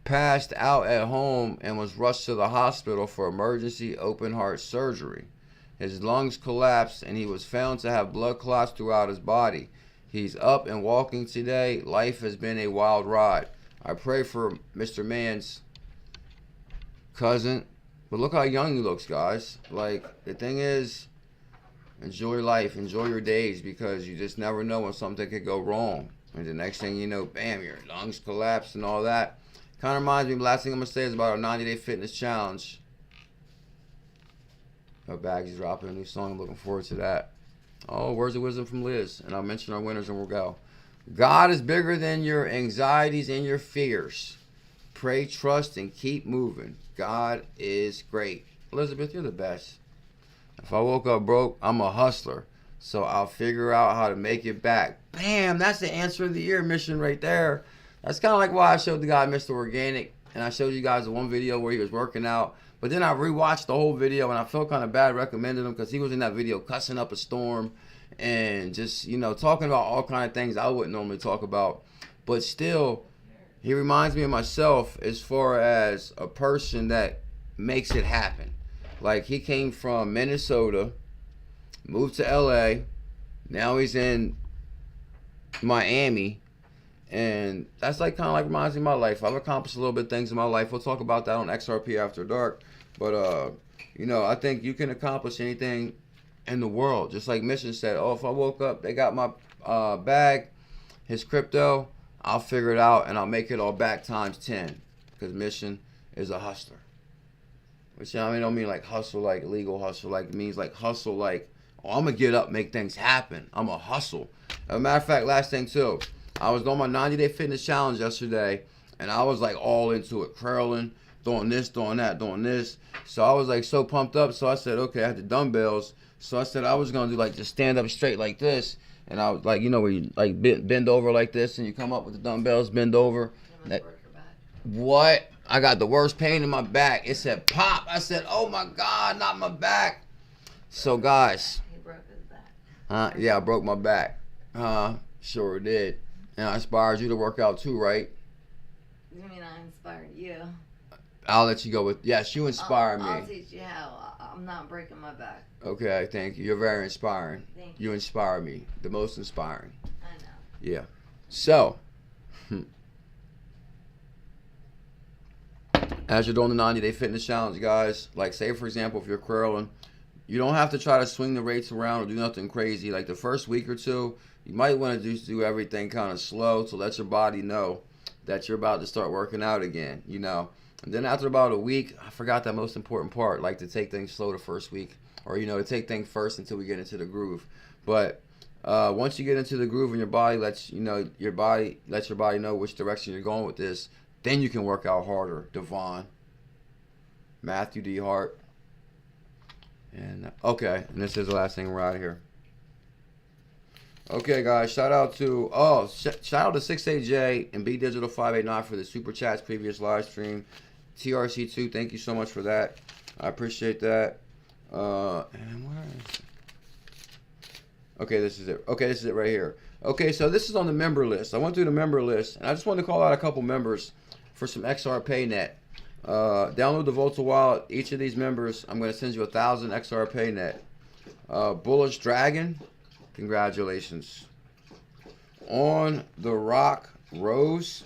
passed out at home and was rushed to the hospital for emergency open heart surgery. His lungs collapsed and he was found to have blood clots throughout his body. He's up and walking today. Life has been a wild ride. I pray for Mr. Man's cousin. But look how young he looks, guys. Like, the thing is, enjoy life, enjoy your days, because you just never know when something could go wrong. And the next thing you know, bam, your lungs collapse and all that. Kind of reminds me, the last thing I'm going to say is about our 90-day fitness challenge. Our Baggy's dropping a new song. I'm looking forward to that. Oh, words of wisdom from Liz. And I'll mention our winners and we'll go. God is bigger than your anxieties and your fears. Pray, trust, and keep moving. God is great. Elizabeth, you're the best. If I woke up broke, I'm a hustler. So I'll figure out how to make it back. Bam, that's the answer of the year mission right there. That's kind of like why I showed the guy Mr. Organic. And I showed you guys the one video where he was working out. But then I rewatched the whole video and I felt kind of bad recommending him, because he was in that video cussing up a storm and just, you know, talking about all kind of things I wouldn't normally talk about. But still, he reminds me of myself as far as a person that makes it happen. Like, he came from Minnesota, moved to LA, now he's in Miami. And that's like kind of like reminds me of my life. I've accomplished a little bit of things in my life. We'll talk about that on XRP After Dark. But, you know, I think you can accomplish anything in the world. Just like Mission said, oh, if I woke up, they got my bag, his crypto, I'll figure it out and I'll make it all back times 10. Because Mission is a hustler. Which, I mean, I don't mean like hustle, like legal hustle. Like, it means like hustle, like, oh, I'm going to get up, make things happen. I'm a hustle. As a matter of fact, last thing too. I was doing my 90-day fitness challenge yesterday, and I was like all into it, curling, doing this, doing that, doing this. So I was like so pumped up. So I said, okay, I had the dumbbells. So I said I was gonna do like just stand up straight like this, and I was like, you know, where you like bend over like this, and you come up with the dumbbells, bend over. What? I got the worst pain in my back. It said pop. I said, oh my God, not my back. So guys, He broke his back. yeah, I broke my back. Sure did. And I inspired you to work out too, right? You mean I inspired you? I'll let you go with, yes, you inspire me. I'll teach you how. I'm not breaking my back. Okay, thank you. You're very inspiring. Thank you. You inspire me. The most inspiring. I know. Yeah. So, as you're doing the 90-day fitness challenge, guys, like say for example, if you're curling, you don't have to try to swing the rates around or do nothing crazy. Like the first week or two, you might want to do everything kind of slow to let your body know that you're about to start working out again, you know. And then after about a week, I forgot that most important part, like to take things slow the first week, or you know, to take things first until we get into the groove. But once you get into the groove and your body lets your body know which direction you're going with this, then you can work out harder. Devon, Matthew D. Hart, and okay, and this is the last thing we're out of here. Okay, guys, shout out to 68J and BuLLZiLLa123 for the super chats previous live stream. TRC2, thank you so much for that. I appreciate that. And where is it? Okay, this is it. Okay, this is it right here. Okay, so this is on the member list. I went through the member list, and I just wanted to call out a couple members for some XRPayNet. Download the Volta wallet. Each of these members, I'm going to send you 1,000 XRPayNet. Bullish Dragon, congratulations. On the Rock Rose,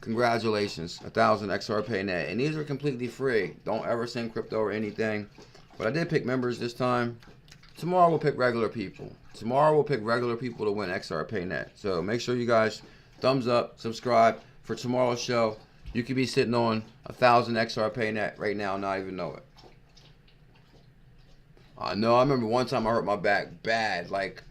congratulations, 1,000 XRPayNet. And these are completely free. Don't ever send crypto or anything. But I did pick members this time. Tomorrow we'll pick regular people. Tomorrow we'll pick regular people to win XRPayNet. So make sure you guys thumbs up, subscribe for tomorrow's show. You could be sitting on 1,000 XRPayNet right now and not even know it. I know. I remember one time I hurt my back bad. Like,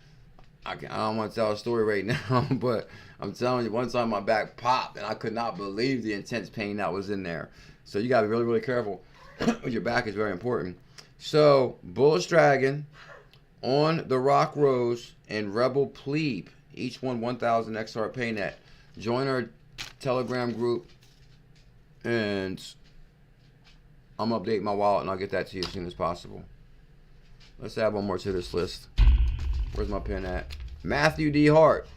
I don't want to tell a story right now, but I'm telling you, one time my back popped and I could not believe the intense pain that was in there. So you got to be really, really careful. Your back is very important. So, Bullish Dragon, On the Rock Rose, and Rebel Plebe, each won 1,000 XRPayNet. Join our Telegram group, and I'm going to update my wallet, and I'll get that to you as soon as possible. Let's add one more to this list. Where's my pen at? Matthew D. Hart.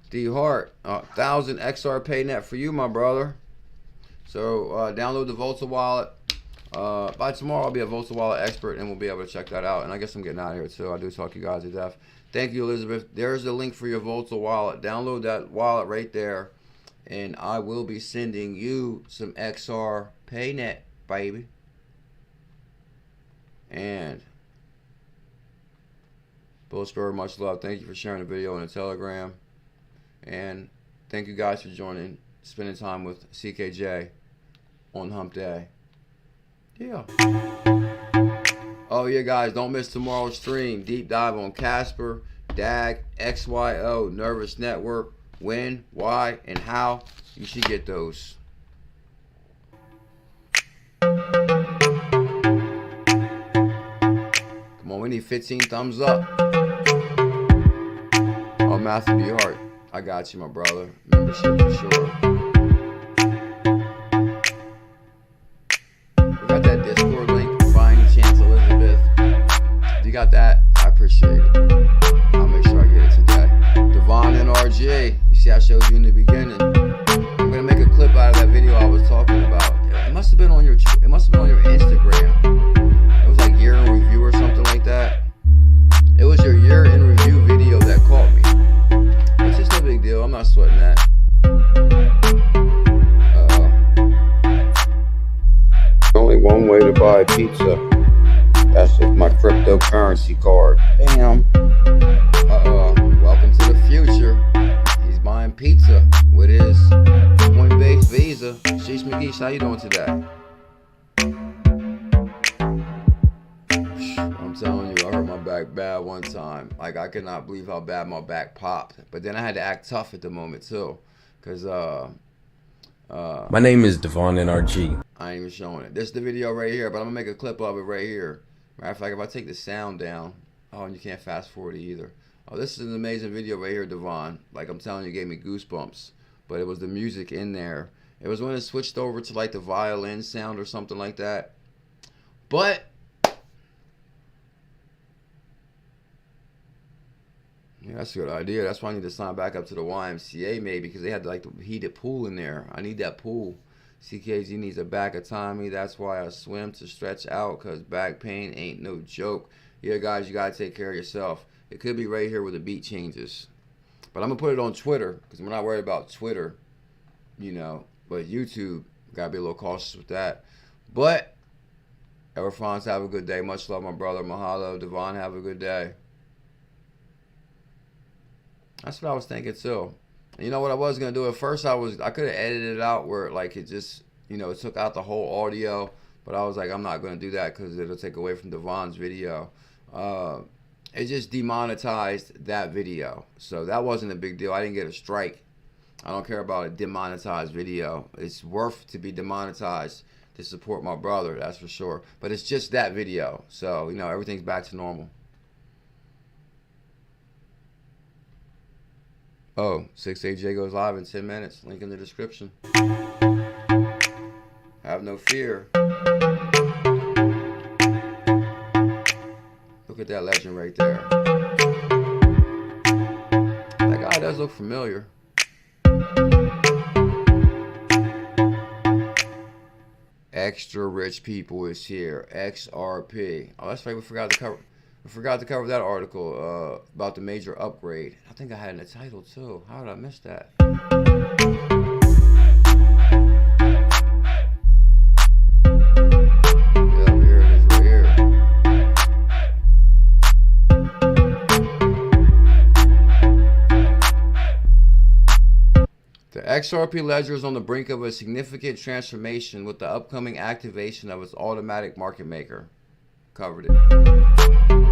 D. Hart, 1,000 XRPayNet for you, my brother. So download the Volta wallet. By tomorrow, I'll be a Volta wallet expert, and we'll be able to check that out. And I guess I'm getting out of here, too. I do talk you guys to death. Thank you, Elizabeth. There's the link for your Volta wallet. Download that wallet right there, and I will be sending you some XRPayNet, baby. And Bullzilla, much love. Thank you for sharing the video on the Telegram. And thank you guys for joining, spending time with CKJ on Hump Day. Yeah. Oh yeah, guys, don't miss tomorrow's stream. Deep dive on Casper, DAG, XYO, Nervous Network, when, why, and how. You should get those. Come on, we need 15 thumbs up. Oh, Matthew B. Hart, I got you, my brother. Membership for sure. We got that Discord link. Buying Chancellor Elizabeth. If you got that, I appreciate it. I'll make sure I get it today. Devon NRG. You see, I showed you in the beginning. I'm gonna make a clip out of that video I was talking about. It must have been on your. It must have been on your Instagram. It was like year in review or something like that. It was your year in review video that caught me. It's just no big deal. I'm not sweating that. Only one way to buy pizza. That's with my cryptocurrency card. Bam. Welcome to the future. He's buying pizza with his Coinbase Visa. Sheesh McGeesh, how you doing today? I'm telling you, I hurt my back bad one time. Like, I could not believe how bad my back popped. But then I had to act tough at the moment too, cause my name is Devon NRG. I ain't even showing it. This is the video right here, but I'm gonna make a clip of it right here. Matter of fact, if I take the sound down, oh, and you can't fast forward it either. Oh, this is an amazing video right here, Devon. Like I'm telling you, it gave me goosebumps. But it was the music in there. It was when it switched over to like the violin sound or something like that. But yeah, that's a good idea. That's why I need to sign back up to the YMCA maybe, because they had like the heated pool in there. I need that pool. CKG needs a bag of Tommy. That's why I swim to stretch out, because back pain ain't no joke. Yeah, guys, you got to take care of yourself. It could be right here where the beat changes. But I'm going to put it on Twitter because we're not worried about Twitter, you know. But YouTube, got to be a little cautious with that. But, Everfons, have a good day. Much love, my brother. Mahalo. Devon, have a good day. That's what I was thinking, too. You know what I was going to do? At first, I could have edited it out where, like, it just, you know, it took out the whole audio. But I was like, I'm not going to do that because it'll take away from Devon's video. It just demonetized that video. So that wasn't a big deal. I didn't get a strike. I don't care about a demonetized video. It's worth to be demonetized to support my brother, that's for sure. But it's just that video. So, you know, everything's back to normal. Oh, 6AJ goes live in 10 minutes. Link in the description. Have no fear. Look at that legend right there. That guy does look familiar. Extra rich people is here. XRP. Oh, that's right. We forgot to cover that article about the major upgrade. I think I had it in the title too. How did I miss that? The XRP ledger is on the brink of a significant transformation with the upcoming activation of its automatic market maker. Covered it.